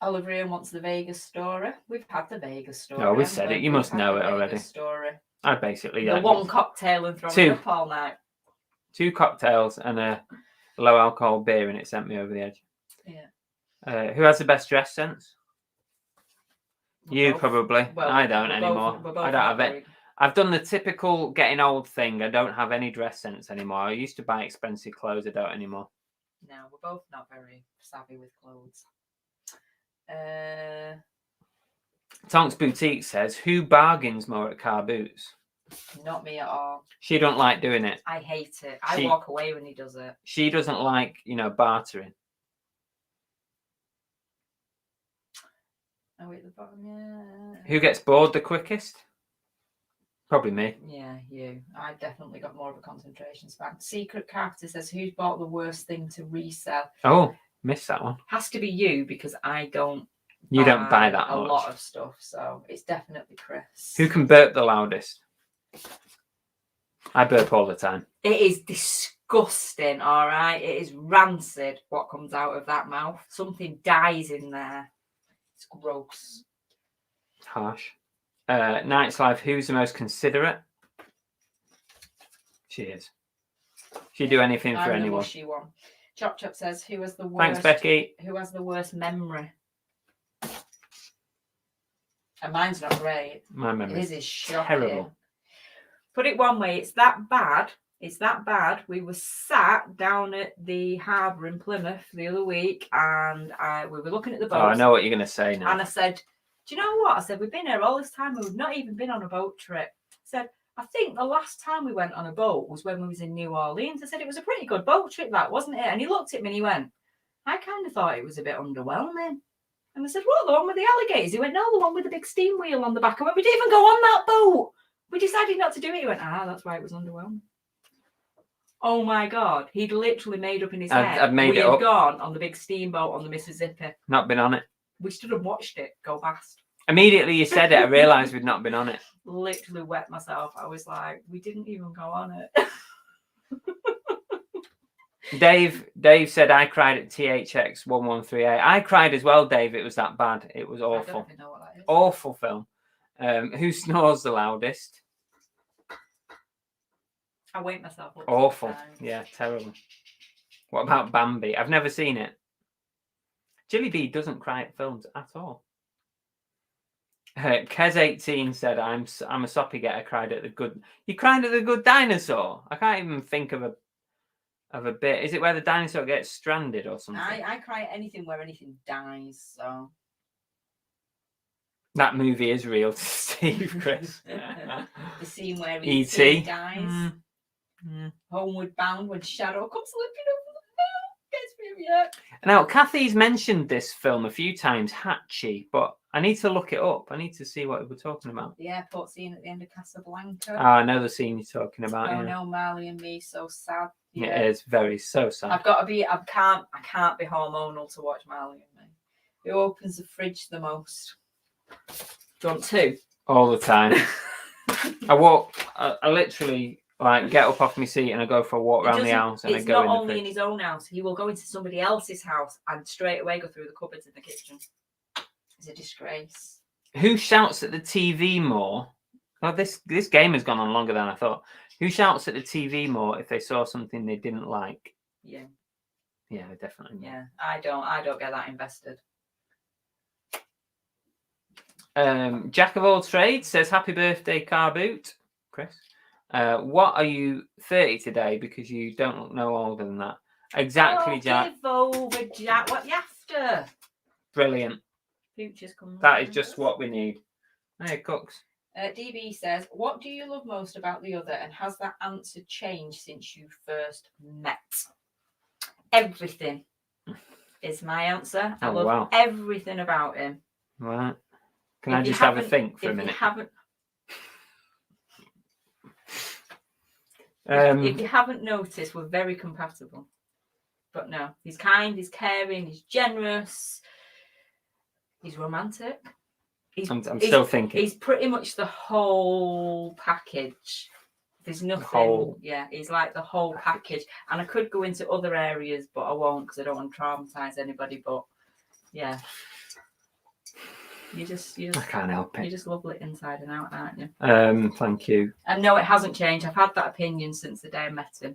Olivia wants the Vegas story. We've had the Vegas story. Oh, we said it. You must know it already. Story. I basically the one cocktail and throwing up all night. 2 cocktails and a low alcohol beer, and it sent me over the edge. Yeah. Who has the best dress sense? You both. probably. Well, I don't anymore. I don't have it. I've done the typical getting old thing. I don't have any dress sense anymore. I used to buy expensive clothes. I don't anymore. No, we're both not very savvy with clothes. Tonks Boutique says, who bargains more at car boots? Not me at all. She don't like doing it. I hate it. I walk away when he does it. She doesn't like, bartering. Oh, at the bottom, yeah. Who gets bored the quickest? Probably me. Yeah, you. I've definitely got more of a concentration span. Secret Carpenter says, who's bought the worst thing to resell? Oh, missed that one. Has to be you, because I don't. You don't buy that a much. lot of stuff, so it's definitely Chris. Who can burp the loudest? I burp all the time. It is disgusting, all right? It is rancid what comes out of that mouth. Something dies in there. It's gross. Harsh. Night's Life, who's the most considerate? She is. She'd do anything for anyone. Mushy one. Chop Chop says, who has the worst? Thanks, Becky. Who has the worst memory? And mine's not great. My memory is shocking. Terrible. Put it one way, it's that bad. It's that bad. We were sat down at the harbour in Plymouth the other week, and we were looking at the boats. Oh, I know what you're going to say now. And I said, do you know what? I said, we've been here all this time and we've not even been on a boat trip. I said, I think the last time we went on a boat was when we was in New Orleans. I said, it was a pretty good boat trip, that, wasn't it? And he looked at me and he went, I kind of thought it was a bit underwhelming. And I said, what, the one with the alligators? He went, no, the one with the big steam wheel on the back. I went, we didn't even go on that boat. We decided not to do it. He went, that's why it was underwhelming. Oh my God. He'd literally made up in his head. I'd made it up. We had gone on the big steamboat on the Mississippi. Not been on it. We stood and watched it go past. Immediately you said it, I realised we'd not been on it. Literally wet myself. I was like, we didn't even go on it. Dave said, I cried at THX 1138. I cried as well, Dave. It was that bad. It was awful. I don't even know what that is. Awful film. Who snores the loudest? I wake myself up. Awful. sometimes. Yeah, terrible. What about Bambi? I've never seen it. Jilly Bee doesn't cry at films at all. Kez18 said, I'm a soppy get. I cried at the good. You cried at the Good Dinosaur? I can't even think of a bit. Is it where the dinosaur gets stranded or something? I cry at anything where anything dies, so. That movie is real to Steve, Chris. The scene where E.T. E.T. dies. Homeward Bound when Shadow comes slipping over the hill. Gets me, yeah. Now, Kathy's mentioned this film a few times, Hatchie, but I need to look it up. I need to see what we're talking about. The airport scene at the end of Casablanca. I know the scene you're talking about. Oh yeah. no, Marley and Me, so sad. Yeah. It is so sad. I've got to be. I can't be hormonal to watch Marley and Me. Who opens the fridge the most? Do you want two? All the time. I literally like get up off my seat and I go for a walk around the house and I go in the fridge. It's not only in his own house. He will go into somebody else's house and straight away go through the cupboards in the kitchen. It's a disgrace. Who shouts at the TV more? Oh, this game has gone on longer than I thought. Who shouts at the TV more if they saw something they didn't like? Yeah. Yeah, definitely. Yeah, I don't get that invested. Jack of all trades says, happy birthday, car boot. Chris. What are you 30 today? Because you don't look no older than that. Exactly, Jack. Give over, Jack. What you after? Brilliant. Future's coming. That is just what we need. Hey, Cooks. DB says, what do you love most about the other, and has that answer changed since you first met? Everything is my answer. I love everything about him. Right. Can I just have a think for a minute? If you haven't noticed, we're very compatible. But no, he's kind, he's caring, he's generous, he's romantic. I'm still thinking. He's pretty much the whole package. There's nothing. He's like the whole package. And I could go into other areas, but I won't because I don't want to traumatize anybody. But yeah, you just I can't help it. You're just lovely inside and out, aren't you? Thank you. And no, it hasn't changed. I've had that opinion since the day I met him.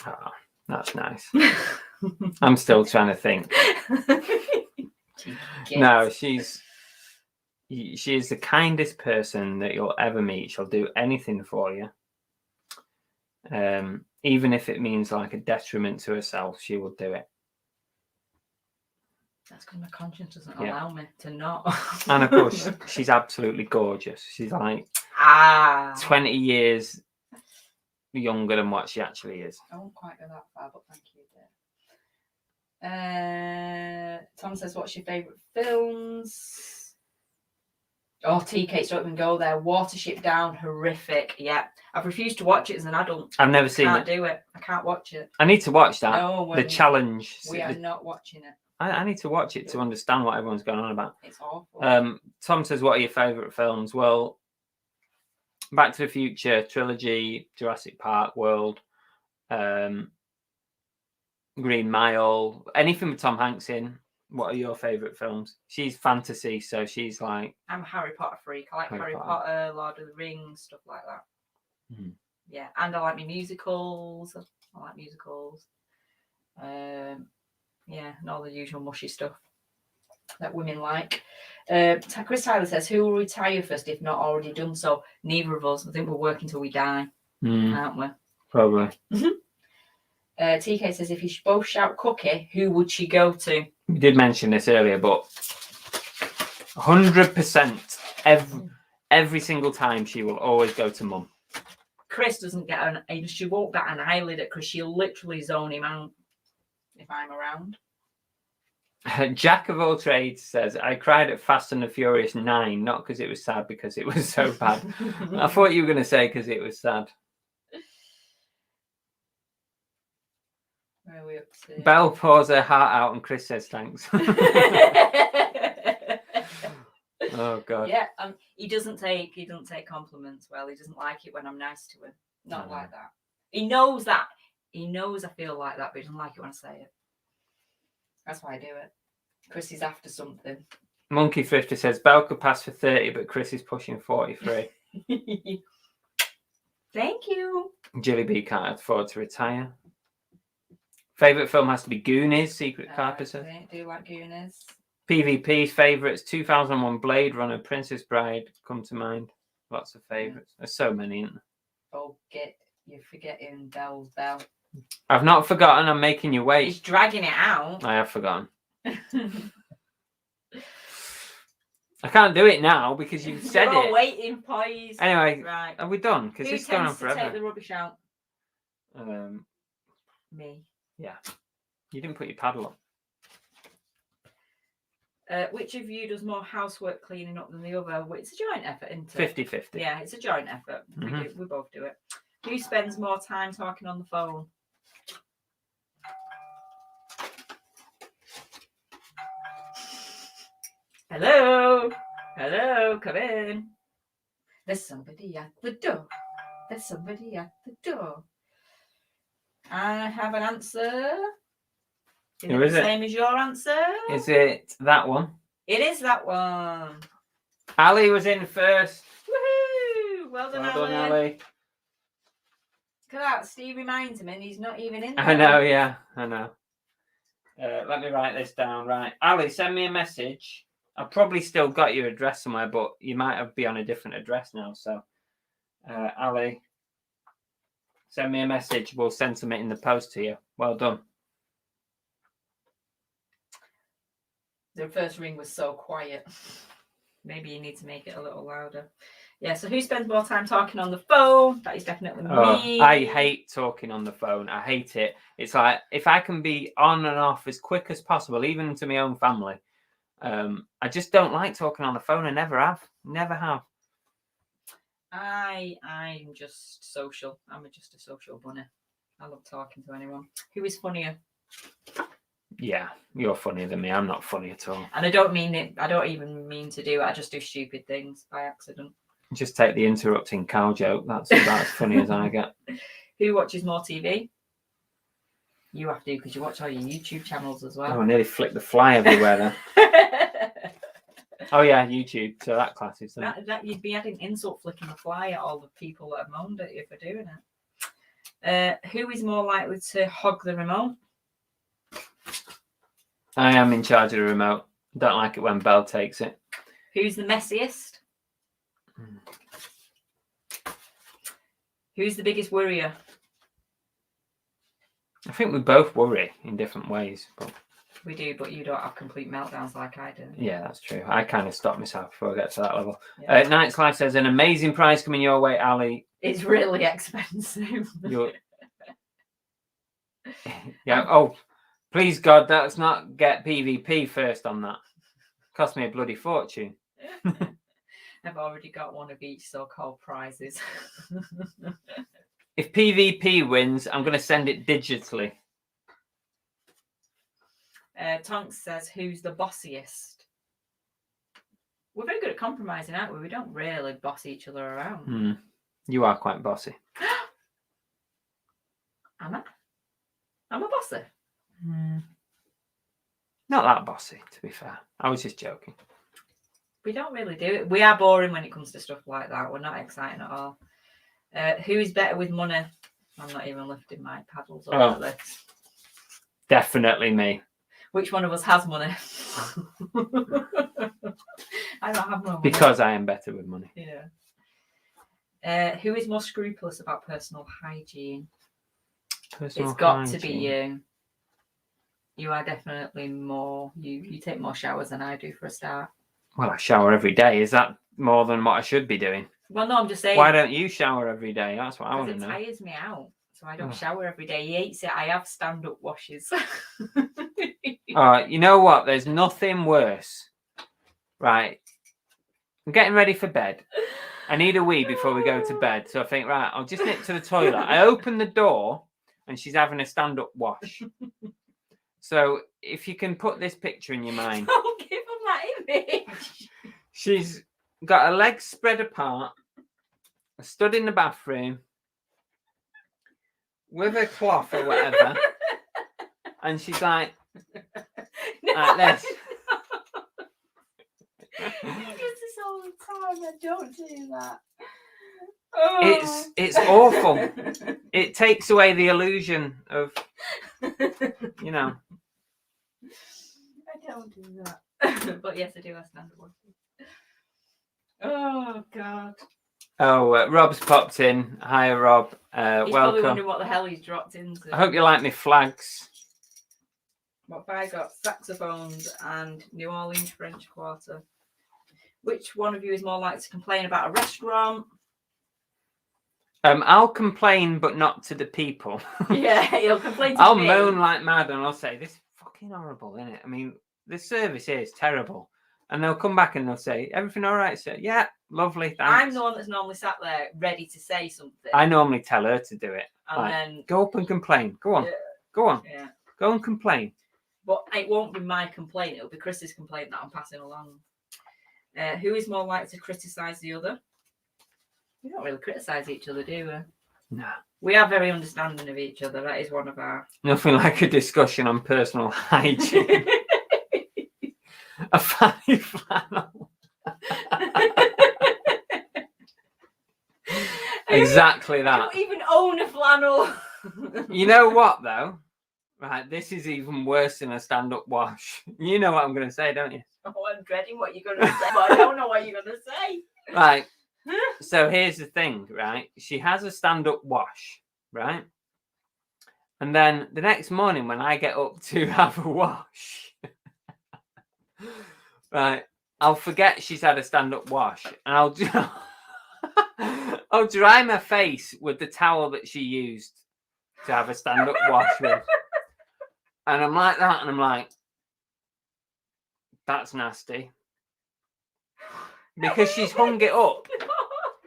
Oh, that's nice. I'm still trying to think. No, she is the kindest person that you'll ever meet. She'll do anything for you. Even if it means like a detriment to herself, she will do it. That's because my conscience doesn't allow me to not. And of course, she's absolutely gorgeous. She's like 20 years younger than what she actually is. I won't quite go that far, but thank you, dear. Tom says, what's your favourite films? Oh, TK, don't even go there. Watership Down, horrific. Yeah, I've refused to watch it as an adult. I've never seen it. Can't do it. I can't watch it. I need to watch that. No, the challenge. We are not watching it. I need to watch it to understand what everyone's going on about. It's awful. Tom says, what are your favourite films? Well, Back to the Future, Trilogy, Jurassic Park, World, Green Mile, anything with Tom Hanks in. What are your favourite films? She's fantasy, so she's like... I'm a Harry Potter freak. I like Harry Potter, Lord of the Rings, stuff like that. Mm-hmm. Yeah, and I like my musicals. I like musicals. Yeah, and all the usual mushy stuff that women like. Chris Tyler says, who will retire first if not already done so? Neither of us. I think we're working till we die, aren't we? Probably. TK says, if you both shout Cookie, who would she go to? We did mention this earlier, but 100% every single time she will always go to Mum. Chris doesn't get she won't get an eyelid at Chris. She'll literally zone him out if I'm around. Jack of all trades says, I cried at Fast and the Furious 9, not because it was sad, because it was so bad. I thought you were going to say because it was sad. Where are we up to? Belle pours her heart out and Chris says thanks. Oh God. Yeah, he doesn't take compliments well. He doesn't like it when I'm nice to him. Not like that. He knows that. He knows I feel like that, but he doesn't like it when I say it. That's why I do it. Chris is after something. Monkey Thrifter says Belle could pass for 30, but Chris is pushing 43. Thank you. Jilly B can't afford to retire. Favourite film has to be Goonies, Secret Carpenter. I do like Goonies. PvP's favourites, 2001 Blade Runner, Princess Bride come to mind. Lots of favourites. There's so many, isn't there? Oh, you're forgetting Bell's Bell. I've not forgotten. I'm making you wait. He's dragging it out. I have forgotten. I can't do it now because you've said You're all it. waiting, please. Anyway, Right. are we done? Because this is going on Who tends to take forever. the rubbish out? Me. Yeah. You didn't put your paddle on. Which of you does more housework cleaning up than the other? Well, it's a joint effort, isn't it? 50-50. Yeah, it's a joint effort. We both do it. Who spends more time talking on the phone? Hello, come in. There's somebody at the door. There's somebody at the door. I have an answer. Who is the it? Same as your answer. Is it that one? It is that one. Ali was in first. Woohoo! Well done, Well done, Ali. Ali. Look at that. Steve reminds him and he's not even in there. I know, yeah, I know. Let me write this down. Right. Ali, send me a message. I've probably still got your address somewhere, but you might have be on a different address now. So, Ali, send me a message. We'll send something in the post to you. Well done. The first ring was so quiet. Maybe you need to make it a little louder. Yeah, so who spends more time talking on the phone? That is definitely me. I hate talking on the phone. I hate it. It's like, if I can be on and off as quick as possible, even to my own family, I just don't like talking on the phone. I never have. Never have. I'm just social. I'm just a social bunny. I love talking to anyone. Who is funnier? Yeah, you're funnier than me. I'm not funny at all. And I don't mean it. I don't even mean to do it. I just do stupid things by accident. Just take the interrupting cow joke. That's about as funny as I get. Who watches more TV? You have to, because you watch all your YouTube channels as well. Oh, I nearly flicked the fly everywhere then. Oh yeah, YouTube. So that classes. That you'd be adding insult flicking the fly at all the people that have moaned at you for doing it. Who is more likely to hog the remote? I am in charge of the remote. Don't like it when Belle takes it. Who's the messiest? Who's the biggest worrier? I think we both worry in different ways. But we do, but you don't have complete meltdowns like I do. Yeah, that's true. I kind of stop myself before I get to that level. Yeah. Night's Life says, an amazing prize coming your way, Ali. It's really expensive. Yeah. Oh, please God, let's not get PvP first on that. Cost me a bloody fortune. I've already got one of each so-called prizes. If PvP wins, I'm going to send it digitally. Tonks says, who's the bossiest? We're very good at compromising, aren't we? We don't really boss each other around. You are quite bossy. Am I? I'm a bossy. Not that bossy, to be fair. I was just joking. We don't really do it. We are boring when it comes to stuff like that. We're not exciting at all. Who is better with money? I'm not even lifting my paddles up like this. Definitely me. Which one of us has money? I don't have no money. Because I am better with money. Yeah. Who is more scrupulous about personal hygiene? It's got to be you. You are definitely more. You take more showers than I do for a start. Well, I shower every day. Is that more than what I should be doing? Well, no, I'm just saying. Why don't you shower every day? That's what I want to know. It tires me out, so I don't shower every day. He hates it. I have stand-up washes. You know what? There's nothing worse. Right. I'm getting ready for bed. I need a wee before we go to bed. So I think, right, I'll just nip to the toilet. I open the door and she's having a stand-up wash. So if you can put this picture in your mind. Don't give him that image. She's got her legs spread apart, stood in the bathroom with a cloth or whatever, and she's like this. You do this all the time. I don't do that. Oh. It's awful. It takes away the illusion of, you know. I don't do that. But yes, I do. I stand up. Oh God. Oh, Rob's popped in. Hi, Rob. He's probably Welcome. wondering what the hell he's dropped into. I hope you like me flags. What have I got? Saxophones and New Orleans French Quarter. Which one of you is more likely to complain about a restaurant? I'll complain, but not to the people. Yeah, he'll complain to I'll me. moan like mad, and I'll say, "This is fucking horrible, isn't it? I mean, this service here is terrible." And they'll come back and they'll say, "Everything all right, sir?" "Yeah, lovely, thanks." I'm the one that's normally sat there ready to say something. I normally tell her to do it. And Like, then go up and complain. Go on. Yeah. Go on. Yeah. Go and complain. But it won't be my complaint. It'll be Chris's complaint that I'm passing along. Who is more likely to criticise the other? We don't really criticise each other, do we? No. We are very understanding of each other. That is one of our... Nothing like a discussion on personal hygiene. A fanny flannel. Exactly that. I don't even own a flannel. You know what, though? Right, this is even worse than a stand-up wash. You know what I'm going to say, don't you? Oh, I'm dreading what you're going to say, but I don't know what you're going to say. Right. So here's the thing, right? She has a stand-up wash, right? And then the next morning when I get up to have a wash, right, I'll forget she's had a stand-up wash, and I'll dry my face with the towel that she used to have a stand-up wash with. And I'm like that, and I'm like, that's nasty. Because she's hung it up.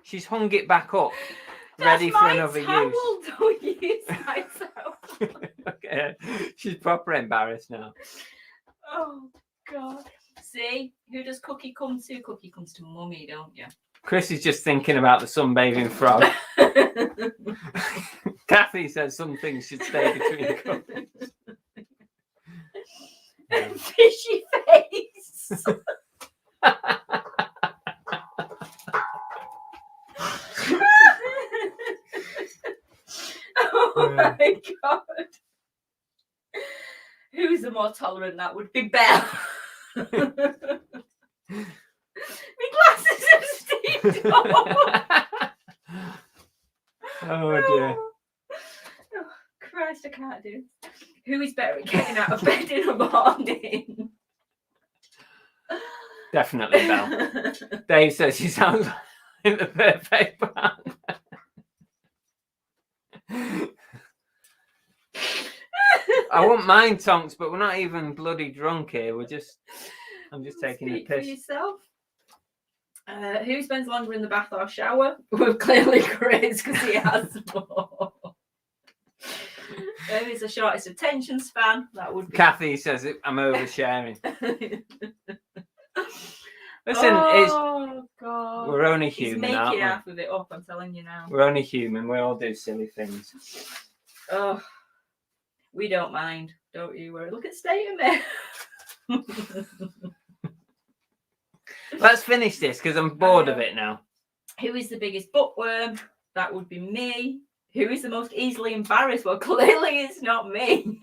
She's hung it back up, ready for another use. Don't use myself. Okay. She's proper embarrassed now. Oh, God. See, who does Cookie come to? Cookie comes to Mummy, don't you? Chris is just thinking about the sunbathing frog. Kathy says some things should stay between cookies. Fishy face. Oh my God. Who's the more tolerant? That would be Belle. My glasses have steamed off. Oh dear. Oh, Christ, I can't do it. Who is better at getting out of bed in the morning? Definitely Belle. Dave says she sounds like the perfect partner. I wouldn't mind Tonks, but we're not even bloody drunk here. I'm just taking the Speak for piss. yourself. Who spends longer in the bath or shower? Well, clearly Chris, because he has more. Who is the shortest attention span? That would be Kathy says I'm oversharing. Listen, God. we're only He's human, making aren't we? half of it up, I'm telling you now. We're only human. We all do silly things. Oh, we don't mind, don't you? Look at state of me. Let's finish this because I'm bored of it now. Who is the biggest bookworm? That would be me. Who is the most easily embarrassed? Well, clearly it's not me.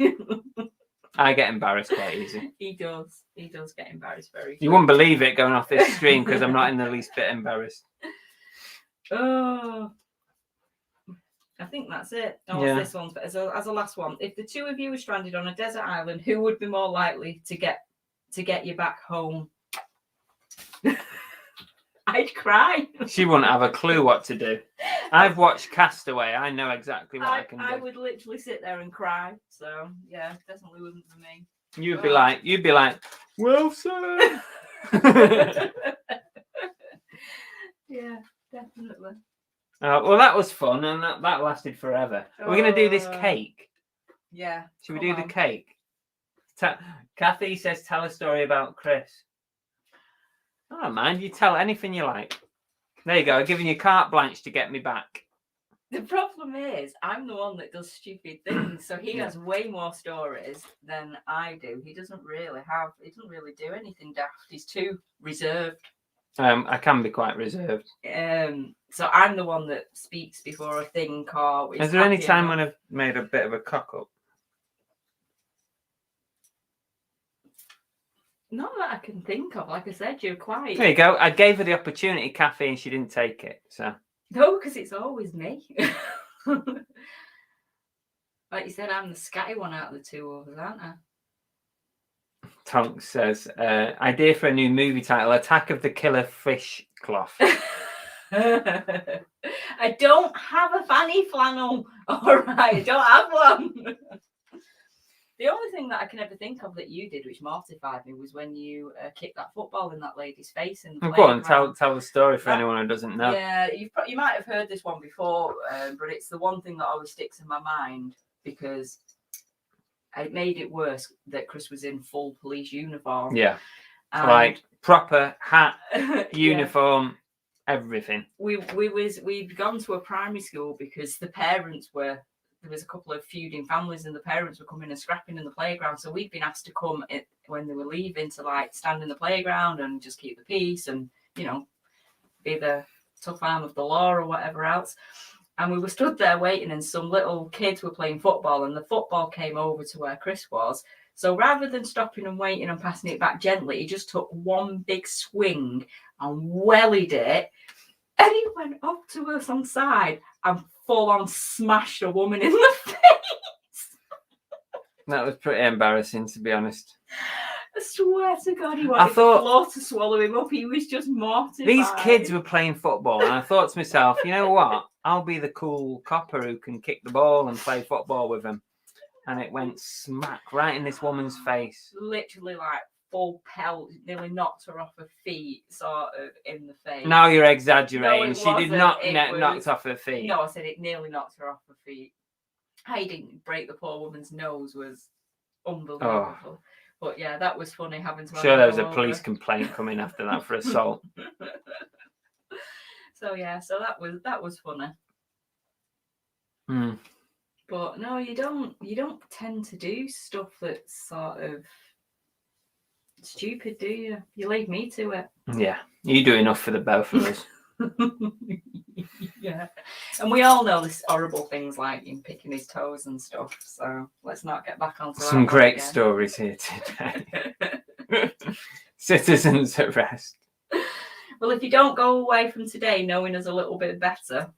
I get embarrassed quite easy. He does. He does get embarrassed very quickly. You wouldn't believe it going off this stream because I'm not in the least bit embarrassed. Oh, I think that's it. Oh, Yeah. This one as a last one. If the two of you were stranded on a desert island, who would be more likely to get you back home? I'd cry. She wouldn't have a clue what to do. I've watched Castaway. I know exactly what I can do. I would literally sit there and cry. So yeah, definitely wouldn't for me. You'd be like, Wilson. Yeah, definitely. Well, that was fun, and that lasted forever. We're gonna do this cake. Yeah. Should we do the cake? Kathy says, tell a story about Chris. I don't mind. You tell anything you like. There you go. I'm giving you carte blanche to get me back. The problem is, I'm the one that does stupid things, so he has way more stories than I do. He doesn't really do anything daft. He's too reserved. I can be quite reserved. So I'm the one that speaks before I think. Or is there any time when I've made a bit of a cock up? Not that I can think of. Like I said, you're quite. There you go. I gave her the opportunity, Kathy, and she didn't take it. So No, because it's always me. Like you said, I'm the scatty one out of the two of us, aren't I? Tonks says, idea for a new movie title: Attack of the Killer Fish Cloth. I don't have a fanny flannel. All right, I don't have one. The only thing that I can ever think of that you did, which mortified me, was when you kicked that football in that lady's face in the Go on, playground. tell the story for anyone who doesn't know. Yeah, you might have heard this one before, but it's the one thing that always sticks in my mind because it made it worse that Chris was in full police uniform. Yeah, like proper hat, uniform, everything. We'd gone to a primary school because the parents were. There was a couple of feuding families and the parents were coming and scrapping in the playground. So we'd been asked to come when they were leaving to like stand in the playground and just keep the peace and, you know, be the tough arm of the law or whatever else. And we were stood there waiting and some little kids were playing football and the football came over to where Chris was. So rather than stopping and waiting and passing it back gently, he just took one big swing and wellied it. And he went up to us on side and full on smashed a woman in the face. That was pretty embarrassing, to be honest. I swear to God, he wanted the floor to swallow him up. He was just mortified. These kids were playing football, and I thought to myself, you know what? I'll be the cool copper who can kick the ball and play football with them. And it went smack right in this woman's face. Literally like full pelt, nearly knocked her off her feet, sort of in the face. Now you're exaggerating. No, she did not knocked off her feet. No, I said it nearly knocked her off her feet. How he didn't break the poor woman's nose was unbelievable. Oh. But yeah, that was funny having to. Sure, there was a police complaint coming after that for assault. So yeah, so that was funny. Mm. But no, you don't tend to do stuff that's sort of stupid, do you? You leave me to it. Yeah, you do enough for the both of us. Yeah, and we all know this horrible things like him picking his toes and stuff. So let's not get back onto some great stories here today. Citizens arrest. Well, if you don't go away from today knowing us a little bit better.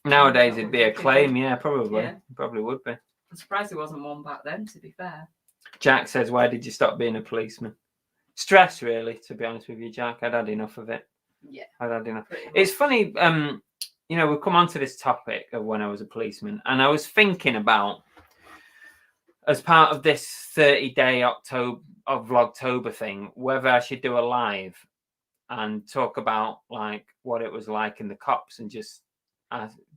Nowadays it'd be a claim, yeah, probably. Yeah. Probably would be. I'm surprised there wasn't one back then, to be fair. Jack says, why did you stop being a policeman? Stress, really, to be honest with you, Jack. I'd had enough of it. Yeah. I'd had enough. It's funny, you know, we've come on to this topic of when I was a policeman, and I was thinking about, as part of this 30-day Vlogtober thing, whether I should do a live and talk about like what it was like in the cops and just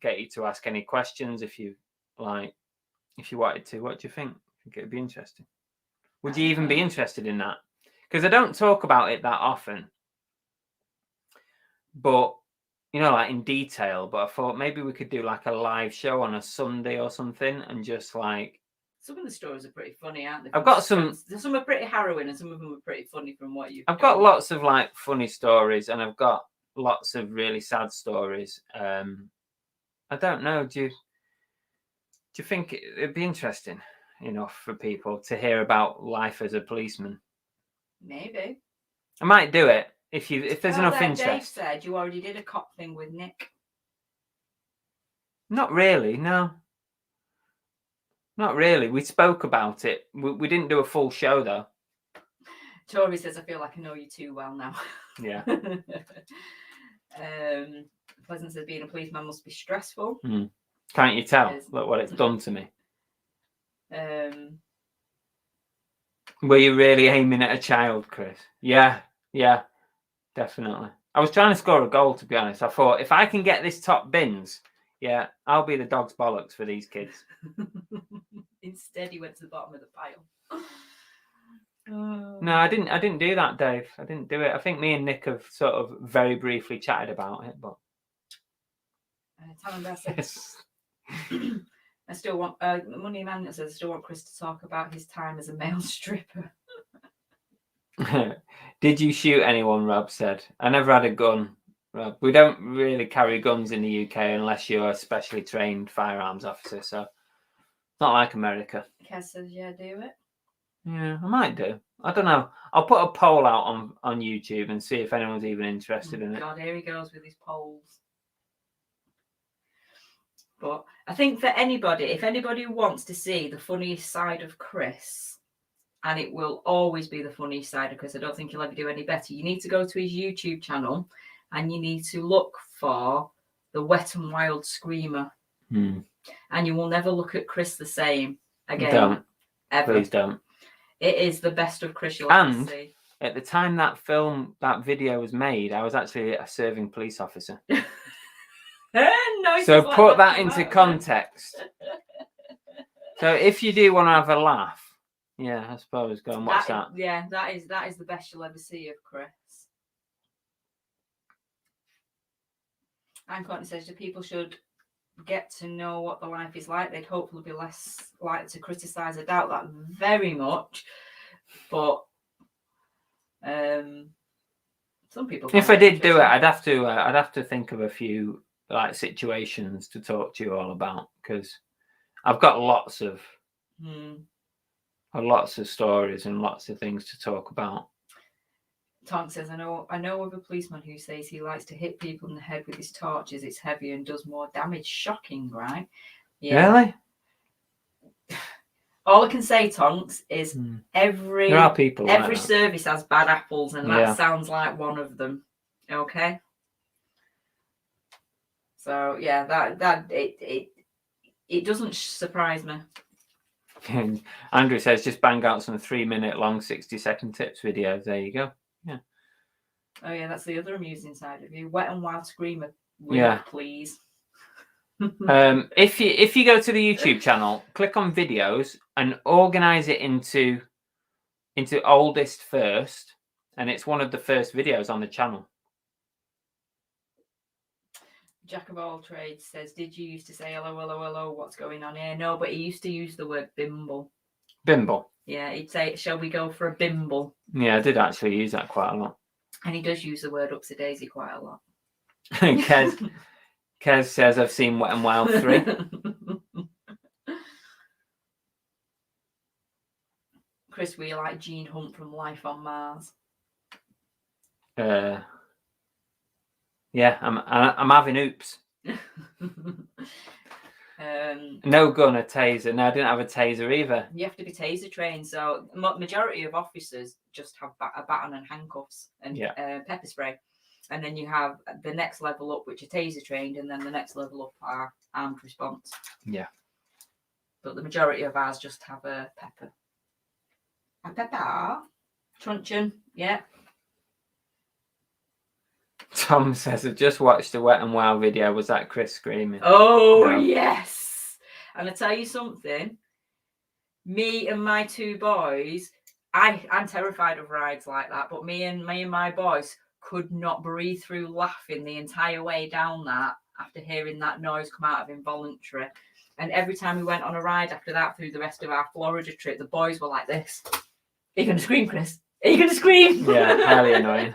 get you to ask any questions if you wanted to. What do you think? I think it'd be interesting. Would you even be interested in that? Because I don't talk about it that often, but you know, like in detail. But I thought maybe we could do like a live show on a Sunday or something, and just like. Some of the stories are pretty funny, aren't they? I've got some. Some are pretty harrowing, and some of them are pretty funny from what you've. I've got lots of like funny stories, and I've got lots of really sad stories. I don't know. Do you think it'd be interesting enough for people to hear about life as a policeman? Maybe. I might do it if there's enough interest. Dave said you already did a cop thing with Nick. Not really, no. Not really. We spoke about it. We didn't do a full show though. Tori says, I feel like I know you too well now. Yeah. Pleasant says being a policeman must be stressful. Can't you tell? Look what it's done to me. Were you really aiming at a child, Chris? Yeah, definitely. I was trying to score a goal, to be honest. I thought, if I can get this top bins, yeah, I'll be the dog's bollocks for these kids. Instead, he went to the bottom of the pile. No, I didn't do that, Dave. I didn't do it. I think me and Nick have sort of very briefly chatted about it, but. Yes. I still want Money Man says I still want Chris to talk about his time as a male stripper. Did you shoot anyone? Rob said. I never had a gun. Rob. We don't really carry guns in the UK unless you're a specially trained firearms officer. So it's not like America. Kaz says, yeah, do it. Yeah, I might do. I don't know. I'll put a poll out on YouTube and see if anyone's even interested in it. God, here he goes with his polls. But I think for anybody, if anybody wants to see the funniest side of Chris, and it will always be the funniest side of Chris, I don't think he'll ever do any better, you need to go to his YouTube channel and you need to look for the Wet and Wild Screamer. And you will never look at Chris the same again. Don't. Ever. Please don't. It is the best of Chris you'll ever see. At the time that video was made, I was actually a serving police officer. So put that into context. So if you do want to have a laugh, yeah, I suppose go and watch that. Yeah, that is the best you'll ever see of Chris. And Courtney says the people should get to know what the life is like. They'd hopefully be less likely to criticise. I doubt that very much, but some people. If I did do it, I'd have to think of a few like situations to talk to you all about, because I've got lots of stories and lots of things to talk about. Tonk says, I know of a policeman who says he likes to hit people in the head with his torches. It's heavier and does more damage. Shocking, right? Yeah. Really? All I can say, Tonks, is every service has bad apples, and that sounds like one of them. Okay. So yeah, that it doesn't surprise me. Andrew says just bang out some 3-minute long 60-second tips videos. There you go. Yeah. Oh yeah, that's the other amusing side of you. Wet and Wild Screamer. Please. If you go to the YouTube channel, click on videos and organize it into oldest first, and it's one of the first videos on the channel. Jack of all trades says, did you used to say hello, what's going on here? No, but he used to use the word bimble. Bimble? Yeah, he'd say, shall we go for a bimble? Yeah, I did actually use that quite a lot. And he does use the word upsy-daisy quite a lot. Kez says, I've seen Wet and Wild 3. Chris, were you like Gene Hunt from Life on Mars? Yeah, I'm having oops. No gun, a taser. No, I didn't have a taser either. You have to be taser trained. So majority of officers just have a baton and handcuffs and pepper spray. And then you have the next level up, which are taser trained, and then the next level up are armed response. Yeah. But the majority of ours just have a pepper. A pepper? Truncheon, yeah. Tom says, I've just watched the Wet and Wild video. Was that Chris screaming? Oh, no. Yes. And I tell you something, me and my two boys, I'm terrified of rides like that, but me and my boys could not breathe through laughing the entire way down that after hearing that noise come out of involuntary. And every time we went on a ride after that through the rest of our Florida trip, the boys were like this. Are you going to scream, Chris? Are you going to scream? Yeah, highly annoying.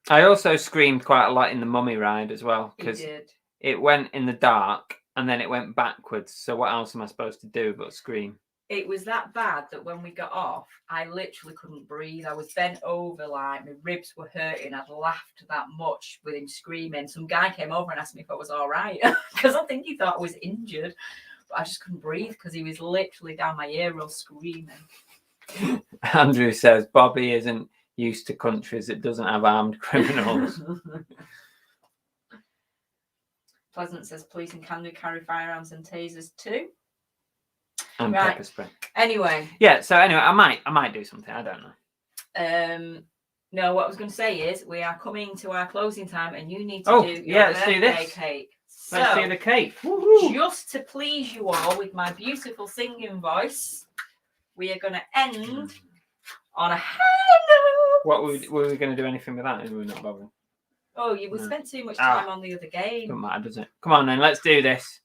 I also screamed quite a lot in the Mummy ride as well, because it went in the dark and then it went backwards. So what else am I supposed to do but scream? It was that bad that when we got off, I literally couldn't breathe. I was bent over, like my ribs were hurting. I'd laughed that much with him screaming. Some guy came over and asked me if I was all right, because I think he thought I was injured. But I just couldn't breathe because he was literally down my ear roll screaming. Andrew says Bobby isn't used to countries that doesn't have armed criminals. Pleasant says police and can carry firearms and tasers too. And pepper spray. Anyway. Yeah, so anyway, I might do something. I don't know. No, what I was going to say is we are coming to our closing time and you need to do your birthday cake. Let's do the cake. Just to please you all with my beautiful singing voice, we are going to end on a high note. What were we going to do anything with that? Or were we not bothering? Oh, we spent too much time on the other game. Doesn't matter, does it? Come on then, let's do this.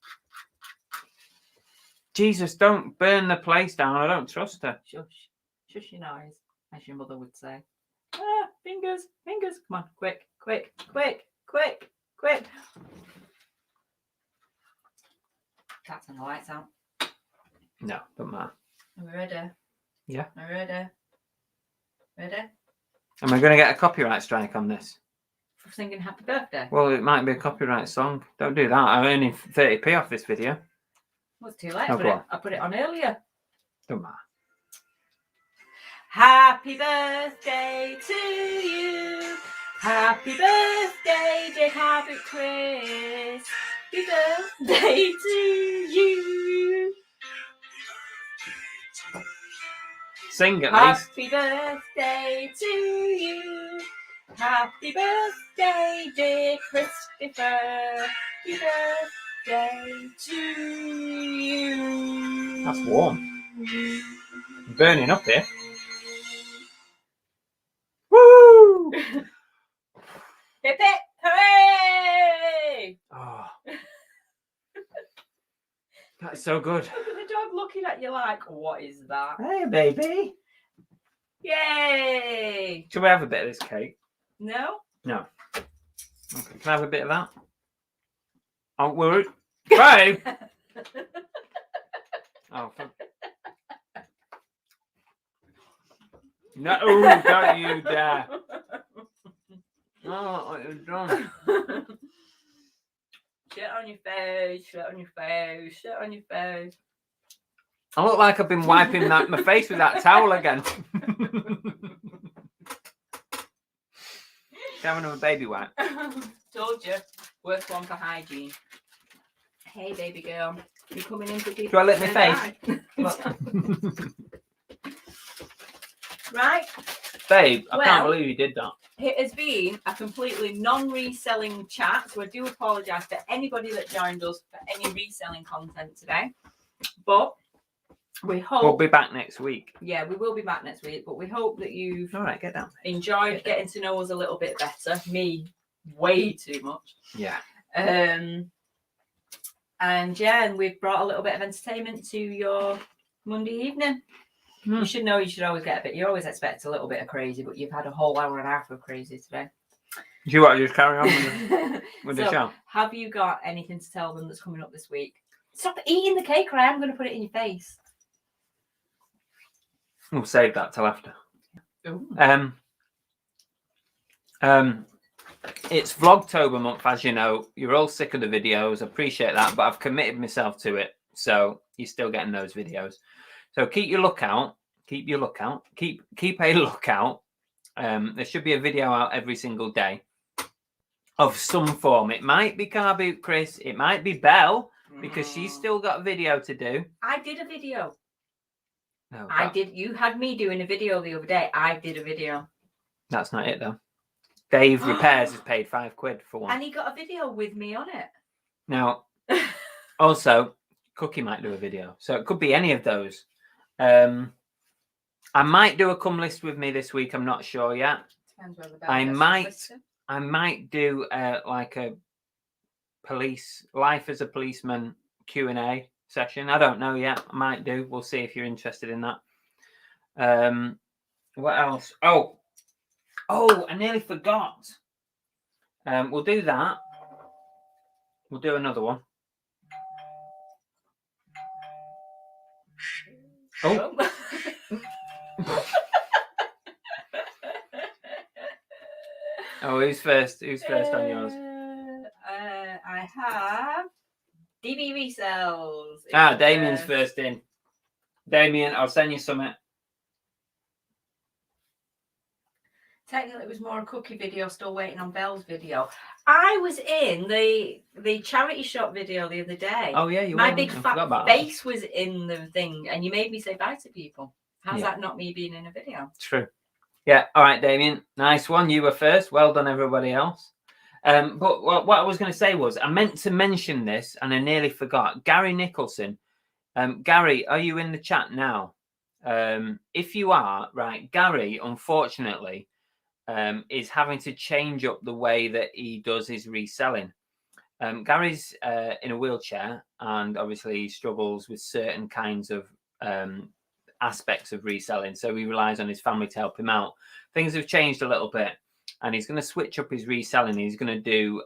Jesus, don't burn the place down. I don't trust her. Shush. Shush your noise. as your mother would say. Ah, fingers, fingers. Come on, quick, quick, quick, quick, quick. Can't turn the lights out. No, don't matter. Are we ready? Yeah. Are we ready? Ready? Am I going to get a copyright strike on this? For singing happy birthday? Well, it might be a copyright song. Don't do that. I'm earning 30p off this video. Well, it's too late. Oh, I put it on earlier. Don't matter. Happy birthday to you. Happy birthday, dear Harvey Chris. Happy birthday to you. Sing at least. Happy birthday to you. Happy birthday, dear Christopher. Happy birthday to you. That's warm. I'm burning up here. Woo! Hip hip hooray! Oh. That's so good. Look at the dog looking at you like, what is that? Hey, baby. Yay! Should we have a bit of this cake? No? No. Okay. Can I have a bit of that? Oh, we're... Babe! Oh, no, don't you dare. Oh, what you've done. Shit on your face, shit on your face, shit on your face. I look like I've been wiping my face with that towel again. Have another baby wipe. Told you. Worst one for hygiene. Hey, baby girl. You coming in for people? Do I lick my face? Right. Babe, I can't Well, believe you did that. It has been a completely non-reselling chat, so I do apologise to anybody that joined us for any reselling content today. But we hope We'll be back next week. Yeah, we will be back next week, but we hope that you've All right, get down. enjoyed getting to know us a little bit better. Me, way too much. Yeah. And yeah, and we've brought a little bit of entertainment to your Monday evening. You should know you should always get a bit. You always expect a little bit of crazy, but you've had a whole hour and a half of crazy today. Do you want to just carry on with the So, show? have you got anything to tell them that's coming up this week? Stop eating the cake, or I am going to put it in your face. We'll save that till after. Ooh. It's Vlogtober month, as you know. You're all sick of the videos. I appreciate that, but I've committed myself to it, so you're still getting those videos. So keep your lookout. Keep your lookout. Keep a lookout. There should be a video out every single day of some form. It might be Carboot Chris. It might be Belle, because she's still got a video to do. I did a video. No, I did. You had me doing a video the other day. I did a video. That's not it, though. Dave Repairs has paid £5 for one. And he got a video with me on it. Now, also, Cookie might do a video. So it could be any of those. I might do a come list with me this week. I'm not sure yet. Depends whether I might do like a life as a policeman Q&A session. I don't know yet. I might do. We'll see if you're interested in that. What else? Oh, I nearly forgot. We'll do that. We'll do another one. Oh. Oh, who's first? Who's first on yours? I have DB Resells. Damien's first in. Damien, I'll send you something. Technically, it was more a Cookie video, still waiting on Belle's video. I was in the charity shop video the other day. Oh, yeah, you My were. big fat face was in the thing, and you made me say bye to people. How's that not me being in a video? True. Yeah, all right, Damien. Nice one. You were first. Well done, everybody else. But what I was going to say was, I meant to mention this, and I nearly forgot. Gary Nicholson. Gary, are you in the chat now? If you are, right, Gary, unfortunately, is having to change up the way that he does his reselling. Gary's in a wheelchair, and obviously he struggles with certain kinds of aspects of reselling. So he relies on his family to help him out. Things have changed a little bit, and he's going to switch up his reselling. He's going to do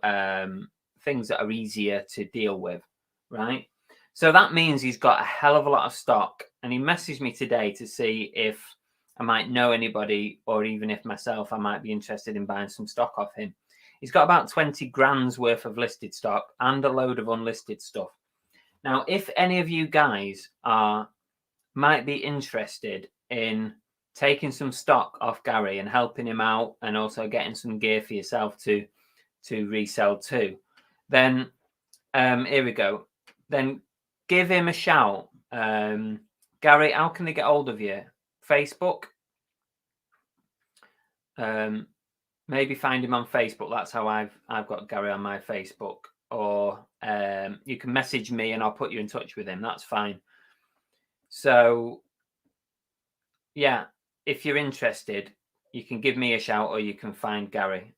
things that are easier to deal with, right? So that means he's got a hell of a lot of stock. And he messaged me today to see if I might know anybody, or even if myself, I might be interested in buying some stock off him. He's got about 20 grand's worth of listed stock and a load of unlisted stuff. Now, if any of you guys might be interested in taking some stock off Gary and helping him out, and also getting some gear for yourself to resell too, then here we go. Then give him a shout. Gary, how can they get hold of you? Facebook? Maybe find him on Facebook. That's how I've got Gary on my Facebook. Or you can message me and I'll put you in touch with him. That's fine. So yeah, if you're interested, you can give me a shout, or you can find Gary.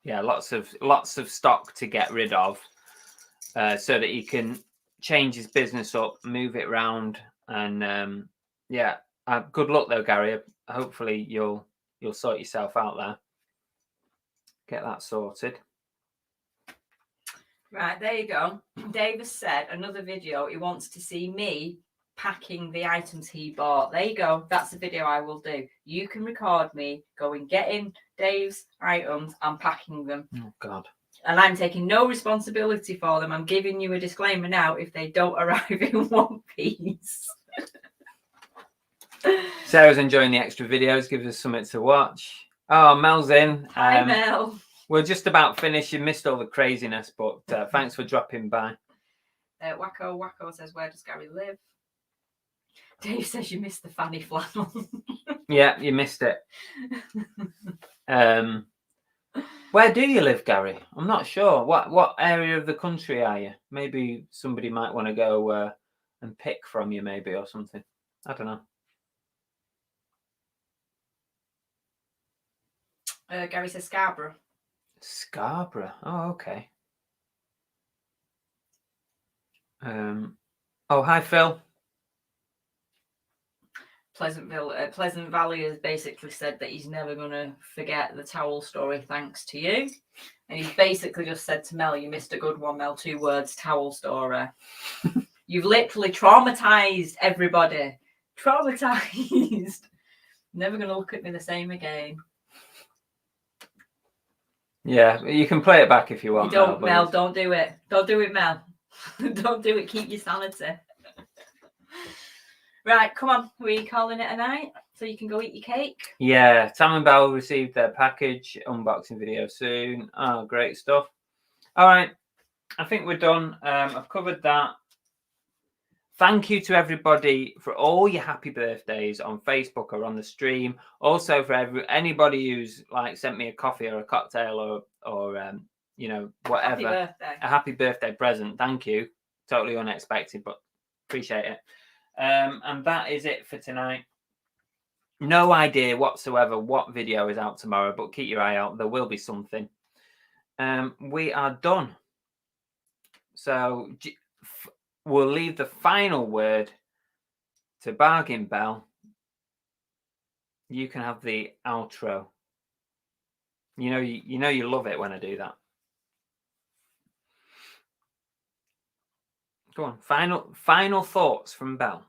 Yeah, lots of stock to get rid of, so that he can change his business up, move it around, and yeah. Good luck though, Gary. Hopefully you'll sort yourself out there. Get that sorted. Right, there you go. Dave has said another video. He wants to see me packing the items he bought. There you go. That's the video I will do. You can record me going getting Dave's items and packing them. Oh God. And I'm taking no responsibility for them. I'm giving you a disclaimer now if they don't arrive in one piece. Sarah's enjoying the extra videos. Gives us something to watch. Oh, Mel's in. Hi, Mel. We're just about finished. You missed all the craziness, but thanks for dropping by. Wacko says, where does Gary live? Dave says you missed the fanny flannel. Yeah, you missed it. Where do you live, Gary? I'm not sure. What area of the country are you? Maybe somebody might want to go and pick from you, maybe, or something. I don't know. Gary says Scarborough. Scarborough. Oh, okay. Oh, hi, Phil. Pleasant Valley has basically said that he's never going to forget the towel story thanks to you. And he's basically just said to Mel, you missed a good one, Mel. 2 words, towel story. You've literally traumatized everybody. Traumatized. Never going to look at me the same again. Yeah, you can play it back if you want. You don't, Mel. Don't do it. Don't do it, Mel. Don't do it. Keep your sanity. Right, come on. We're calling it a night so you can go eat your cake. Yeah, Tam and Belle received their package. Unboxing video soon. Oh, great stuff. All right, I think we're done. I've covered that. Thank you to everybody for all your happy birthdays on Facebook or on the stream. Also for anybody who's like sent me a coffee or a cocktail or you know, whatever. A happy birthday present. Thank you. Totally unexpected, but appreciate it. And that is it for tonight. No idea whatsoever what video is out tomorrow, but keep your eye out. There will be something. We are done. So we'll leave the final word to Bargain Bell. You can have the outro. You know you love it when I do that. Go on. Final thoughts from Belle.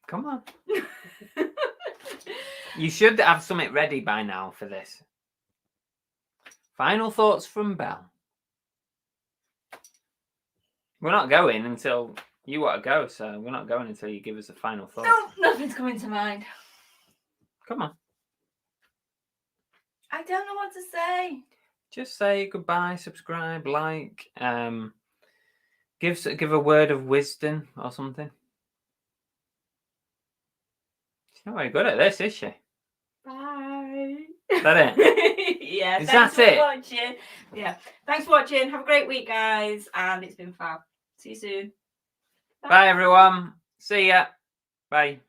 Come on. You should have something ready by now for this. Final thoughts from Belle. We're not going until you want to go, so we're not going until you give us a final thought. No, nothing's coming to mind. Come on. I don't know what to say. Just say goodbye, subscribe, like, give a word of wisdom or something. She's not very good at this, is she? Bye. Is that it? Yeah. Thanks for watching. Yeah. Thanks for watching. Have a great week, guys. And it's been fab. See you soon. Bye everyone. See ya. Bye.